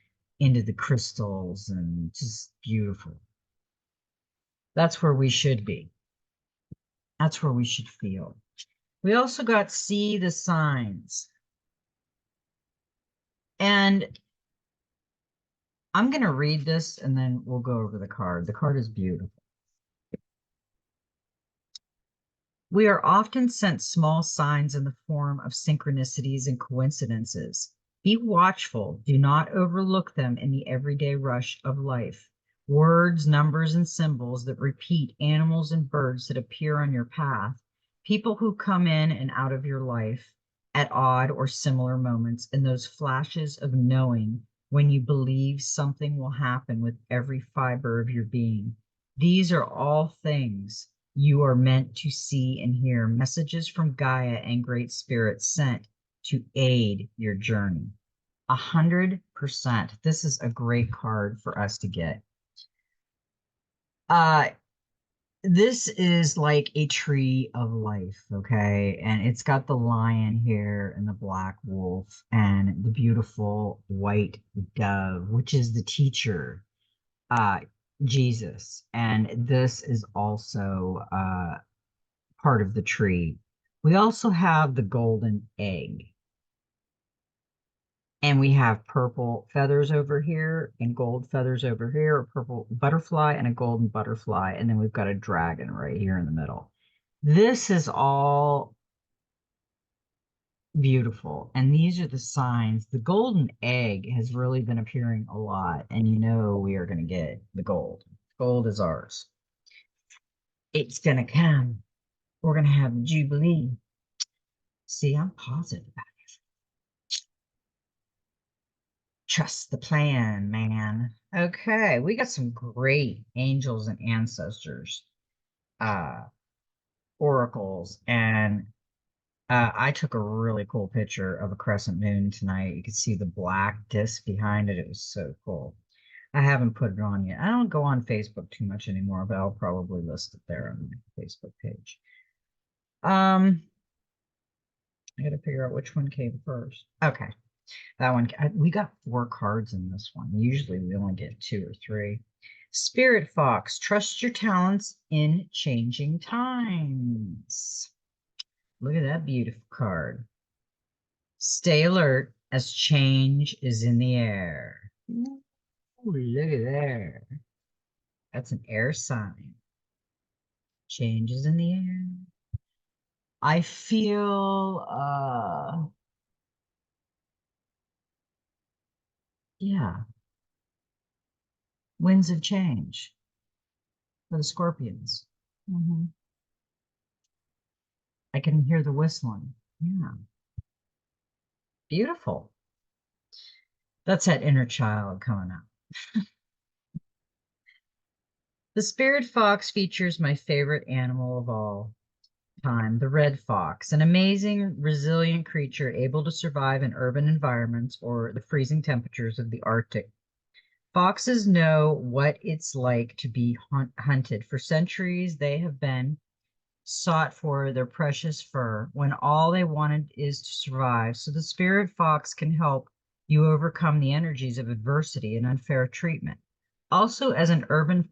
into the crystals, and just beautiful. That's where we should be. That's where we should feel. We also got see the signs. And I'm going to read this and then we'll go over the card. The card is beautiful. We are often sent small signs in the form of synchronicities and coincidences. Be watchful. Do not overlook them in the everyday rush of life. Words, numbers, and symbols that repeat, animals and birds that appear on your path, people who come in and out of your life at odd or similar moments, and those flashes of knowing when you believe something will happen with every fiber of your being. These are all things you are meant to see and hear, messages from Gaia and Great Spirit sent to aid your journey. 100%. This is a great card for us to get. This is like a tree of life, okay? And it's got the lion here and the black wolf and the beautiful white dove, which is the teacher, Jesus. And this is also part of the tree. We also have the golden egg. And we have purple feathers over here and gold feathers over here, a purple butterfly and a golden butterfly. And then we've got a dragon right here in the middle. This is all beautiful. And these are the signs. The golden egg has really been appearing a lot. And you know we are going to get the gold. Gold is ours. It's going to come. We're going to have Jubilee. See, I'm positive about it. Trust the plan, man. Okay, we got some great angels and ancestors, uh, oracles, and I took a really cool picture of a crescent moon tonight. You could see the black disc behind it. It was so cool. I haven't put it on yet. I don't go on Facebook too much anymore, but I'll probably list it there on my Facebook page. I got to figure out which one came first. Okay, that one. We got 4 cards in this one. Usually we only get 2 or 3. Spirit Fox, trust your talents in changing times. Look at that beautiful card. Stay alert as change is in the air. Ooh, look at there. That's an air sign. Change is in the air. I feel, yeah, winds of change for the scorpions. I can hear the whistling. Yeah, beautiful. That's that inner child coming out. The spirit fox features my favorite animal of all time, the red fox, an amazing, resilient creature able to survive in urban environments or the freezing temperatures of the Arctic. Foxes know what it's like to be hunted. For centuries, they have been sought for their precious fur when all they wanted is to survive. So the spirit fox can help you overcome the energies of adversity and unfair treatment. Also, as an urban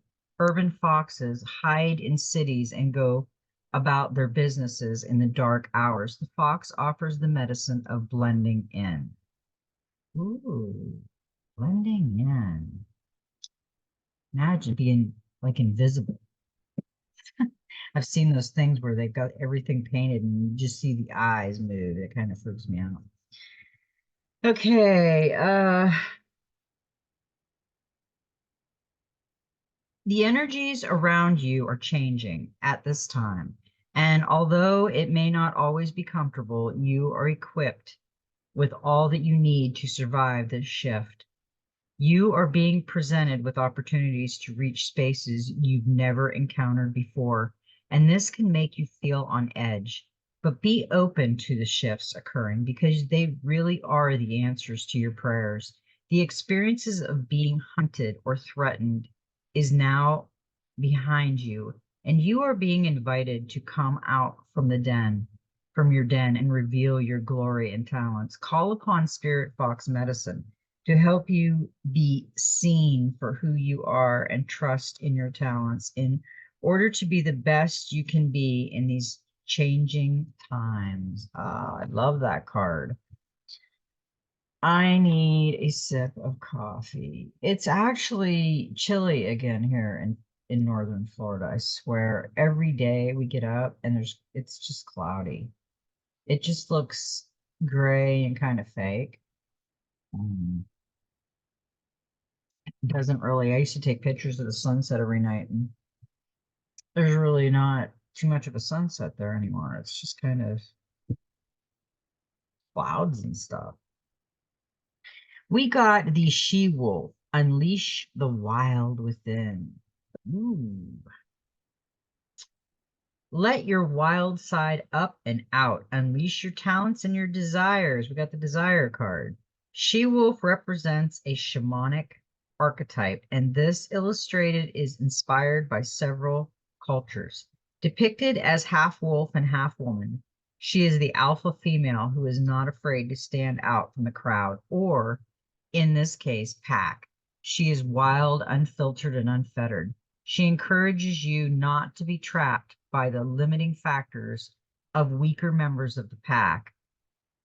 foxes hide in cities and go about their businesses in the dark hours, the fox offers the medicine of blending in. Ooh, blending in. Imagine being like invisible. I've seen those things where they've got everything painted and you just see the eyes move. It kind of freaks me out. Okay, the energies around you are changing at this time. And although it may not always be comfortable, you are equipped with all that you need to survive this shift. You are being presented with opportunities to reach spaces you've never encountered before, and this can make you feel on edge. But be open to the shifts occurring because they really are the answers to your prayers. The experiences of being hunted or threatened is now behind you, and you are being invited to come out from your den, and reveal your glory and talents. Call upon Spirit Fox Medicine to help you be seen for who you are and trust in your talents in order to be the best you can be in these changing times. Ah, I love that card. I need a sip of coffee. It's actually chilly again here in northern Florida. I swear every day we get up and it's just cloudy. It just looks gray and kind of fake. Mm. Doesn't really. I used to take pictures of the sunset every night, and there's really not too much of a sunset there anymore. It's just kind of clouds and stuff. We got the she-wolf, unleash the wild within. Ooh. Let your wild side up and out. Unleash your talents and your desires. We got the desire card. She-wolf represents a shamanic archetype, and this illustrated is inspired by several cultures. Depicted as half wolf and half woman, she is the alpha female who is not afraid to stand out from the crowd, or in this case, pack. She is wild, unfiltered, and unfettered. She encourages you not to be trapped by the limiting factors of weaker members of the pack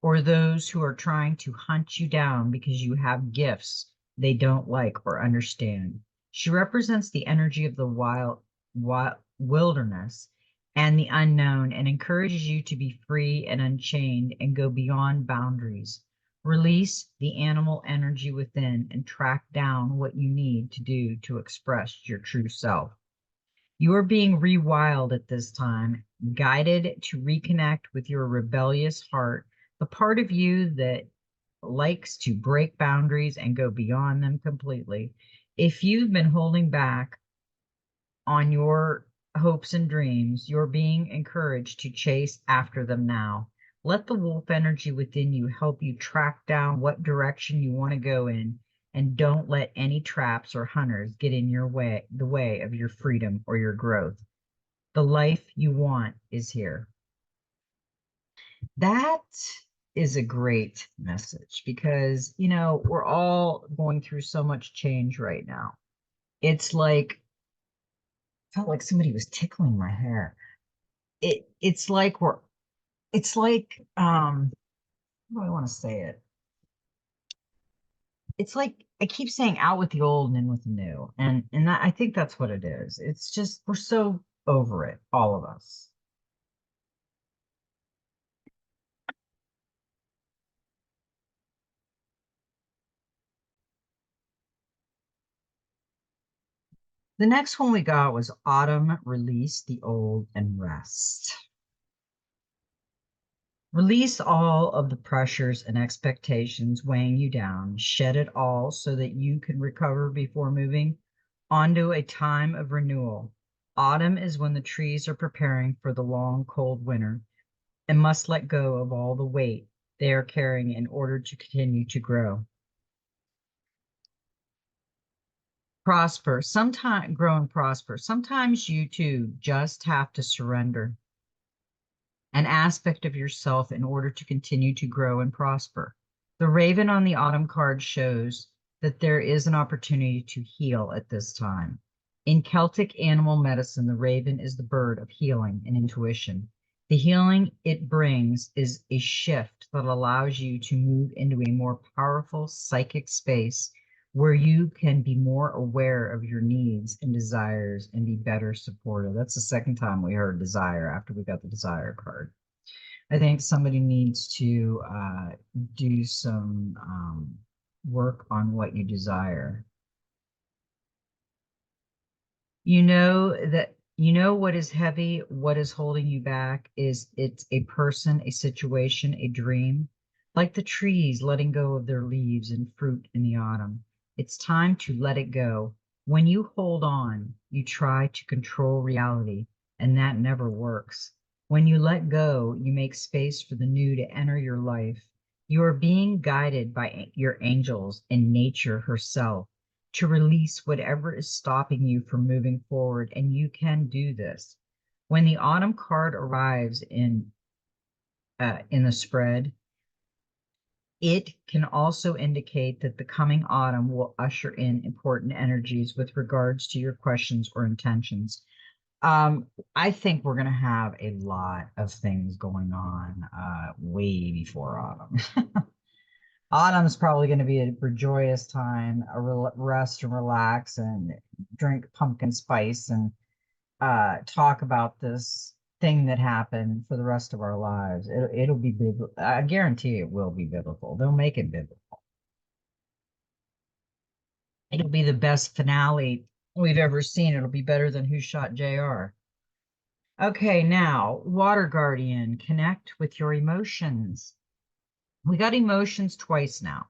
or those who are trying to hunt you down because you have gifts they don't like or understand. She represents the energy of the wild wilderness and the unknown, and encourages you to be free and unchained and go beyond boundaries. Release the animal energy within and track down what you need to do to express your true self. You are being rewilded at this time, guided to reconnect with your rebellious heart, the part of you that likes to break boundaries and go beyond them completely. If you've been holding back on your hopes and dreams, you're being encouraged to chase after them now. Let the wolf energy within you help you track down what direction you want to go in, and don't let any traps or hunters get in your way, the way of your freedom or your growth. The life you want is here. That is a great message because, we're all going through so much change right now. It's like, felt like somebody was tickling my hair. It's like how do I want to say it? It's like I keep saying out with the old and in with the new. And I think that's what it is. It's just we're so over it, all of us. The next one we got was autumn, release the old and rest. Release all of the pressures and expectations weighing you down. Shed it all so that you can recover before moving onto a time of renewal. Autumn is when the trees are preparing for the long, cold winter and must let go of all the weight they are carrying in order to continue to grow. Prosper, sometimes grow and prosper. Sometimes you too just have to surrender an aspect of yourself in order to continue to grow and prosper. The raven on the autumn card shows that there is an opportunity to heal at this time. In Celtic animal medicine, the raven is the bird of healing and intuition. The healing it brings is a shift that allows you to move into a more powerful psychic space where you can be more aware of your needs and desires and be better supported. That's the second time we heard desire after we got the desire card. I think somebody needs to do some work on what you desire. What is heavy, what is holding you back is it's a person, a situation, a dream, like the trees letting go of their leaves and fruit in the autumn. It's time to let it go. When you hold on, you try to control reality, and that never works. When you let go, you make space for the new to enter your life. You are being guided by your angels and nature herself to release whatever is stopping you from moving forward, and you can do this. When the autumn card arrives in the spread, it can also indicate that the coming autumn will usher in important energies with regards to your questions or intentions. I think we're going to have a lot of things going on way before autumn. Autumn's probably going to be a joyous time, rest and relax and drink pumpkin spice and talk about this thing that happened for the rest of our lives. It'll be biblical. I guarantee it will be biblical. They'll make it biblical. It'll be the best finale we've ever seen. It'll be better than Who Shot JR. Okay, now, Water Guardian, connect with your emotions. We got emotions twice now.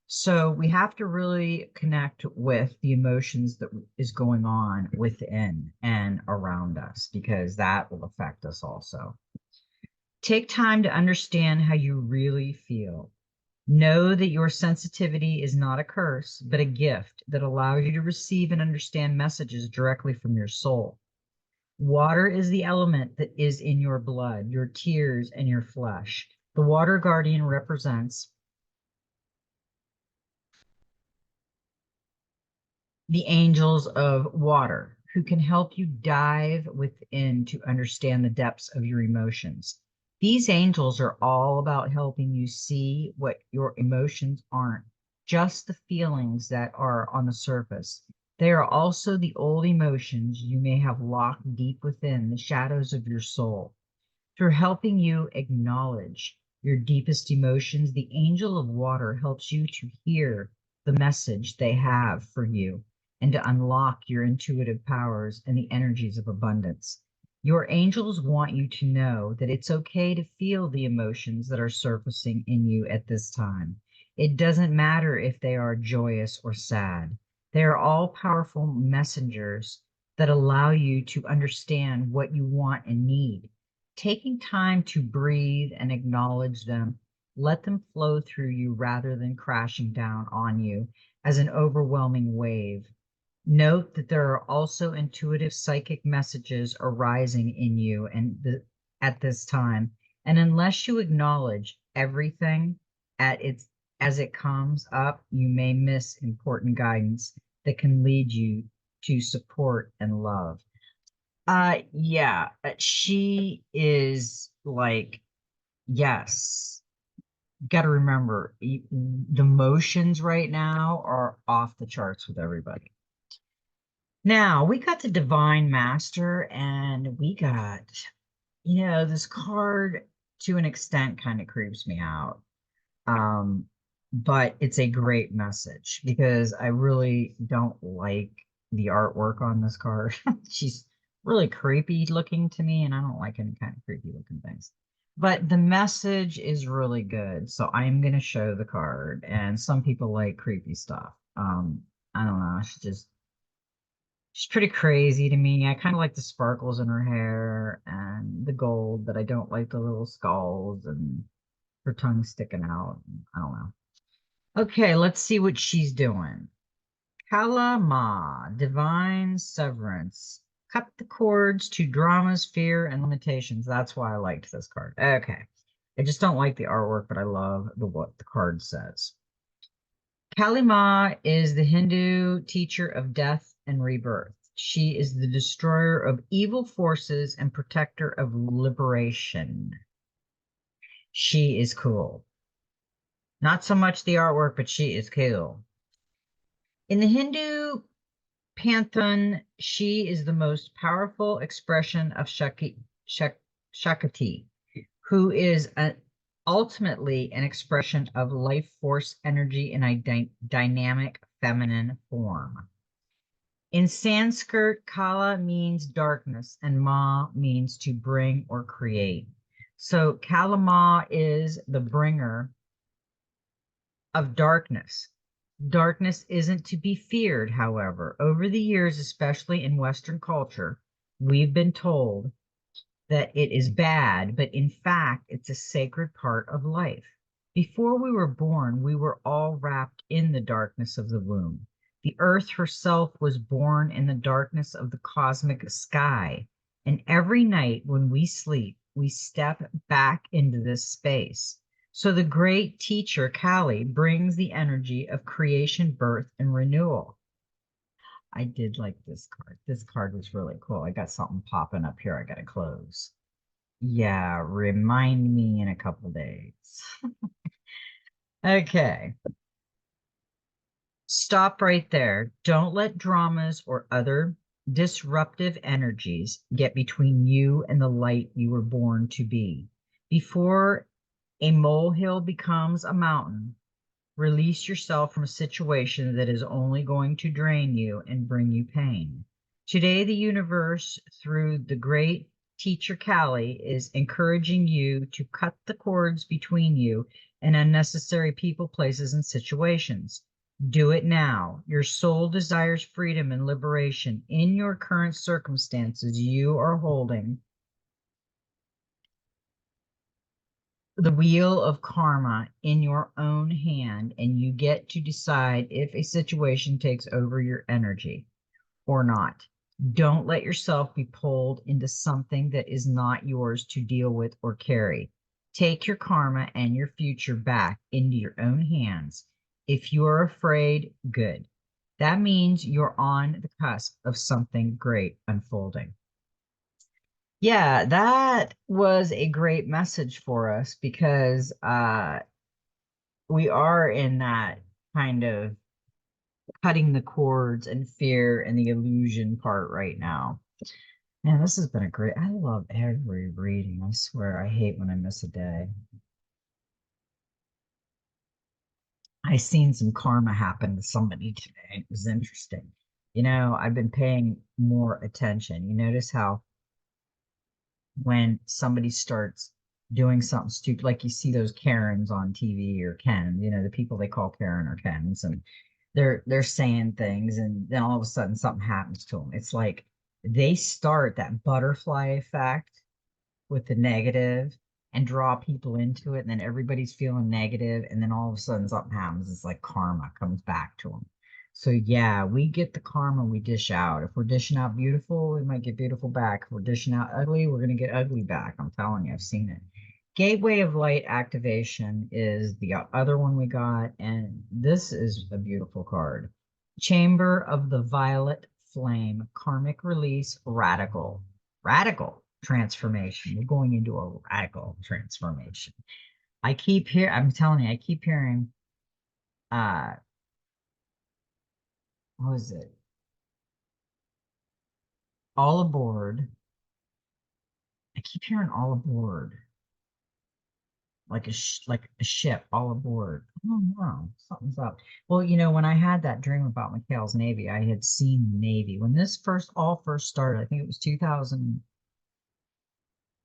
So we have to really connect with the emotions that is going on within and around us, because that will affect us also. Take time to understand how you really feel. Know that your sensitivity is not a curse, but a gift that allows you to receive and understand messages directly from your soul. Water is the element that is in your blood, your tears, and your flesh. The water guardian represents the angels of water who can help you dive within to understand the depths of your emotions. These angels are all about helping you see what your emotions aren't, just the feelings that are on the surface. They are also the old emotions you may have locked deep within the shadows of your soul. Through helping you acknowledge your deepest emotions, the angel of water helps you to hear the message they have for you and to unlock your intuitive powers and the energies of abundance. Your angels want you to know that it's okay to feel the emotions that are surfacing in you at this time. It doesn't matter if they are joyous or sad. They are all powerful messengers that allow you to understand what you want and need. Taking time to breathe and acknowledge them, let them flow through you rather than crashing down on you as an overwhelming wave. Note that there are also intuitive psychic messages arising in you at this time. And unless you acknowledge everything as it comes up, you may miss important guidance that can lead you to support and love. Yeah, she is like, yes. Got to remember, the emotions right now are off the charts with everybody. Now, we got the Divine Master, and we got, this card to an extent kind of creeps me out. Um, but it's a great message because I really don't like the artwork on this card. She's really creepy looking to me, and I don't like any kind of creepy looking things. But the message is really good. So I'm going to show the card, and some people like creepy stuff. I don't know. She's pretty crazy to me. I kind of like the sparkles in her hair and the gold, but I don't like the little skulls and her tongue sticking out. I don't know. Okay, let's see what she's doing. Kala Ma, Divine Severance. Cut the cords to dramas, fear, and limitations. That's why I liked this card. Okay. I just don't like the artwork, but I love what the card says. Kali Ma is the Hindu teacher of death and rebirth. She is the destroyer of evil forces and protector of liberation. She is cool. Not so much the artwork, but she is cool. In the Hindu pantheon, she is the most powerful expression of Shakti, who is ultimately an expression of life force energy in a dynamic feminine form. In Sanskrit, Kala means darkness and Ma means to bring or create. So Kalama is the bringer of darkness. Darkness isn't to be feared, however. Over the years, especially in Western culture, we've been told that it is bad, but in fact, it's a sacred part of life. Before we were born, we were all wrapped in the darkness of the womb. The earth herself was born in the darkness of the cosmic sky. And every night when we sleep, we step back into this space. So the great teacher, Kali, brings the energy of creation, birth, and renewal. I did like this card. This card was really cool. I got something popping up here I got to close. Yeah, remind me in a couple days. Okay. Stop right there. Don't let dramas or other disruptive energies get between you and the light you were born to be. Before a molehill becomes a mountain, release yourself from a situation that is only going to drain you and bring you pain. Today, the universe, through the great teacher Kali, is encouraging you to cut the cords between you and unnecessary people, places, and situations. Do it now. Your soul desires freedom and liberation. In your current circumstances, you are holding the wheel of karma in your own hand, and you get to decide if a situation takes over your energy or not. Don't let yourself be pulled into something that is not yours to deal with or carry. Take your karma and your future back into your own hands. If you are afraid, good. That means you're on the cusp of something great unfolding. Yeah, that was a great message for us because we are in that kind of cutting the cords and fear and the illusion part right now. Man, this has been a great, I love every reading. I swear, I hate when I miss a day. I seen some karma happen to somebody today. It was interesting. I've been paying more attention. You notice how when somebody starts doing something stupid, like you see those Karens on TV or Ken, the people they call Karen or Kens, and they're saying things, and then all of a sudden something happens to them. It's like they start that butterfly effect with the negative and draw people into it, and then everybody's feeling negative, and then all of a sudden something happens. It's like karma comes back to them. So yeah, we get the karma we dish out. If we're dishing out beautiful, we might get beautiful back. If we're dishing out ugly, we're gonna get ugly back. I'm telling you, I've seen it. Gateway of Light activation is the other one we got, and this is a beautiful card. Chamber of the Violet Flame, karmic release, radical transformation. We're going into a radical transformation. I'm telling you, I keep hearing, uh, what was it? All aboard. I keep hearing all aboard, like a ship, all aboard. Oh, wow, something's up. Well, when I had that dream about McHale's Navy, I had seen the Navy when this first started. I think it was 2000.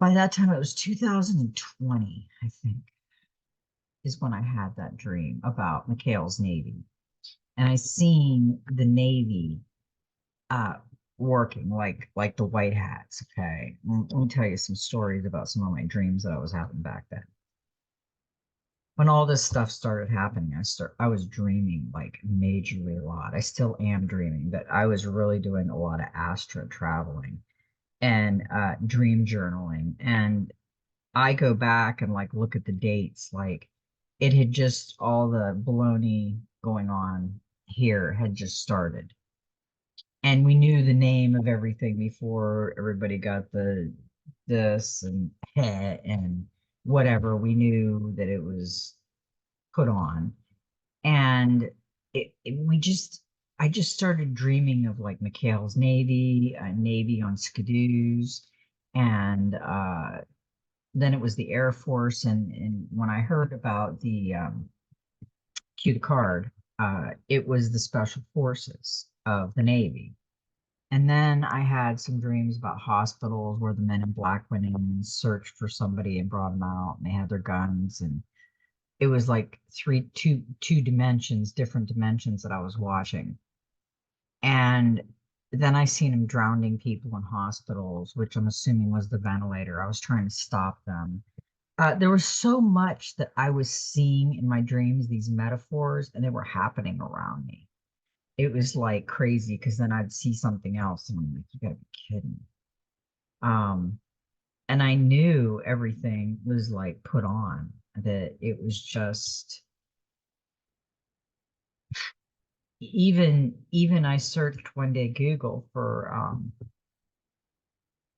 By that time, it was 2020, I think, is when I had that dream about McHale's Navy. And I seen the Navy uh working like the white hats. Okay. Let me tell you some stories about some of my dreams that I was having back then. When all this stuff started happening, I was dreaming like majorly a lot. I still am dreaming, but I was really doing a lot of astral traveling and dream journaling. And I go back and like look at the dates, like it had just all the baloney going on here had just started. And we knew the name of everything before everybody got the this and heh and whatever. We knew that it was put on. And we just I just started dreaming of like McHale's Navy, Navy on skidoos, and then it was the Air Force. And when I heard about the cue the card, it was the Special Forces of the Navy. And then I had some dreams about hospitals where the men in black went in and searched for somebody and brought them out, and they had their guns. And it was like two dimensions, different dimensions that I was watching. And then I seen him drowning people in hospitals, which I'm assuming was the ventilator. I was trying to stop them. There was so much that I was seeing in my dreams, these metaphors, and they were happening around me. It was like crazy because then I'd see something else and I'm like, you gotta be kidding. Um, and I knew everything was like put on, that it was just even I searched one day Google for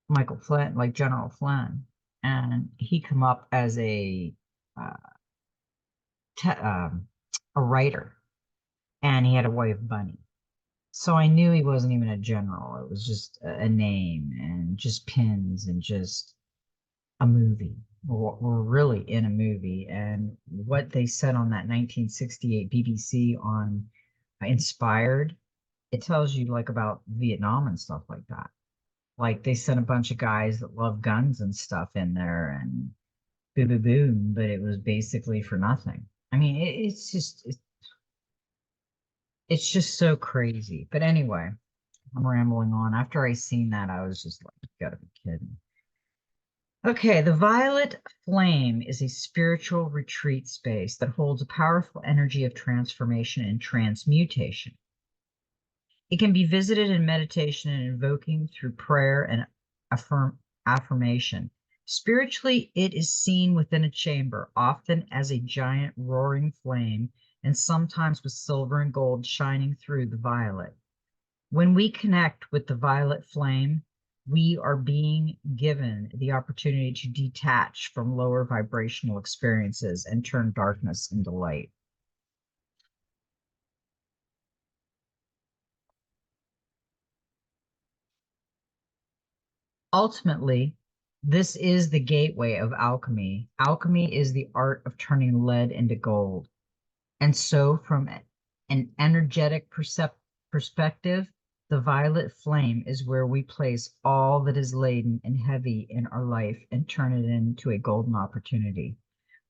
Michael Flynn, like General Flynn, and he come up as uh, um, a writer, and he had a wife Bunny. So I knew he wasn't even a general. It was just a name and just pins and just a movie. We're really in a movie. And what they said on that 1968 BBC on Inspired, it tells you like about Vietnam and stuff like that. Like they sent a bunch of guys that love guns and stuff in there and boom, boom, boom, but it was basically for nothing. I mean, it's just so crazy. But anyway, I'm rambling on. After I seen that, I was just like, you gotta be kidding. Okay, the violet flame is a spiritual retreat space that holds a powerful energy of transformation and transmutation. It can be visited in meditation and invoking through prayer and affirmation. Spiritually, it is seen within a chamber, often as a giant roaring flame, and sometimes with silver and gold shining through the violet. When we connect with the violet flame, we are being given the opportunity to detach from lower vibrational experiences and turn darkness into light. Ultimately, this is the gateway of alchemy. Alchemy is the art of turning lead into gold. And so, from an energetic perspective, the violet flame is where we place all that is laden and heavy in our life and turn it into a golden opportunity.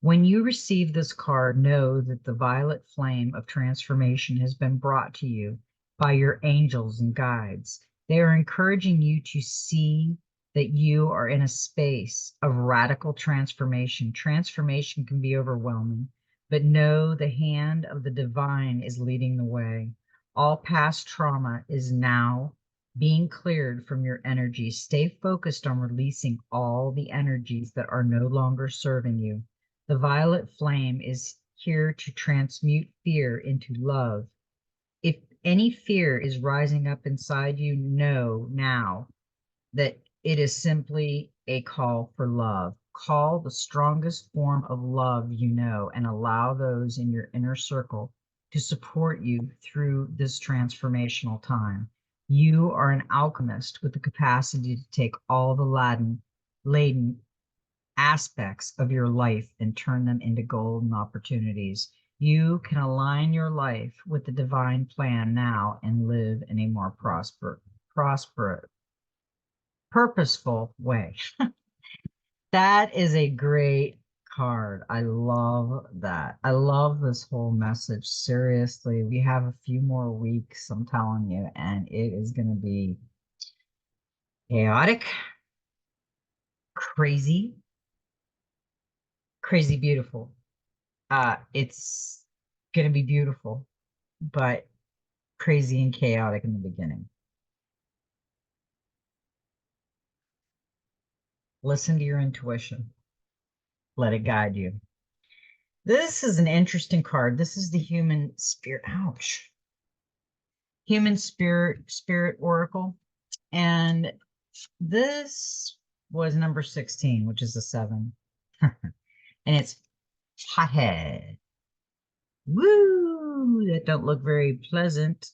When you receive this card, know that the violet flame of transformation has been brought to you by your angels and guides. They are encouraging you to see that you are in a space of radical transformation. Transformation can be overwhelming, but know the hand of the divine is leading the way. All past trauma is now being cleared from your energy. Stay focused on releasing all the energies that are no longer serving you. The violet flame is here to transmute fear into love. If any fear is rising up inside you, know now that it is simply a call for love. Call the strongest form of love you know and allow those in your inner circle to support you through this transformational time. You are an alchemist with the capacity to take all the laden aspects of your life and turn them into golden opportunities. You can align your life with the divine plan now and live in a more prosperous, purposeful way. That is a great card. I love that. I love this whole message. Seriously, we have a few more weeks, I'm telling you, and it is going to be chaotic, crazy, crazy beautiful. It's going to be beautiful, but crazy and chaotic in the beginning. Listen to your intuition. Let it guide you. This is an interesting card. This is the human spirit. Ouch. Human spirit oracle. And this was number 16, which is a 7. And it's hothead. Woo! That don't look very pleasant.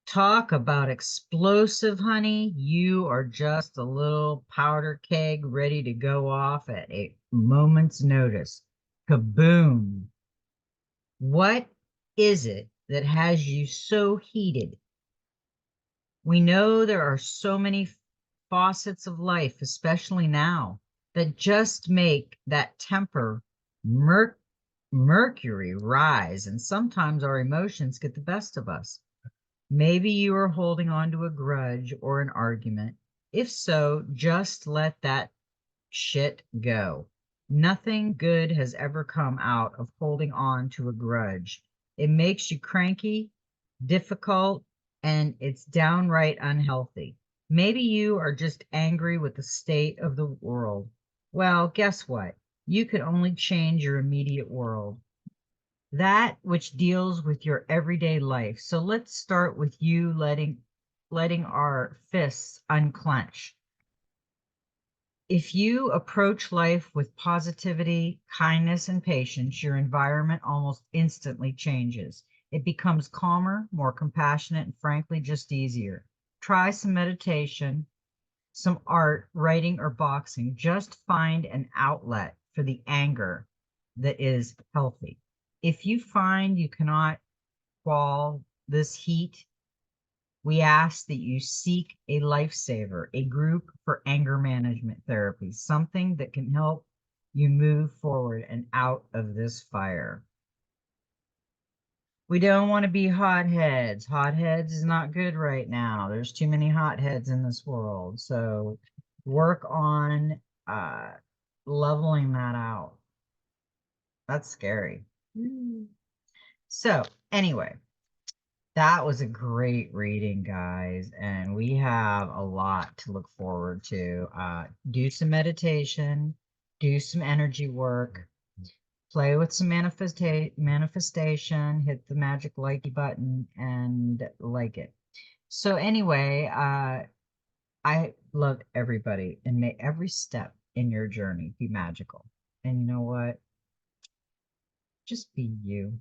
Talk about explosive, honey. You are just a little powder keg ready to go off at a moment's notice. Kaboom. What is it that has you so heated? We know there are so many facets of life, especially now, that just make that temper mercury rise, and sometimes our emotions get the best of us. Maybe you are holding on to a grudge or an argument. If so, just let that shit go. Nothing good has ever come out of holding on to a grudge. It makes you cranky, difficult, and it's downright unhealthy. Maybe you are just angry with the state of the world. Well, guess what? You can only change your immediate world, that which deals with your everyday life. So let's start with you letting our fists unclench. If you approach life with positivity, kindness, and patience, your environment almost instantly changes. It becomes calmer, more compassionate, and frankly, just easier. Try some meditation, some art, writing, or boxing. Just find an outlet for the anger that is healthy. If you find you cannot quell this heat, we ask that you seek a lifesaver, a group for anger management therapy, something that can help you move forward and out of this fire. We don't want to be hotheads. Hotheads is not good right now. There's too many hotheads in this world. So work on leveling that out. That's scary. So anyway, that was a great reading, guys, and we have a lot to look forward to. Do some meditation, do some energy work, play with some manifestation, hit the magic likey button, and like it. So anyway, I love everybody, and may every step in your journey be magical. And you know what? Just be you.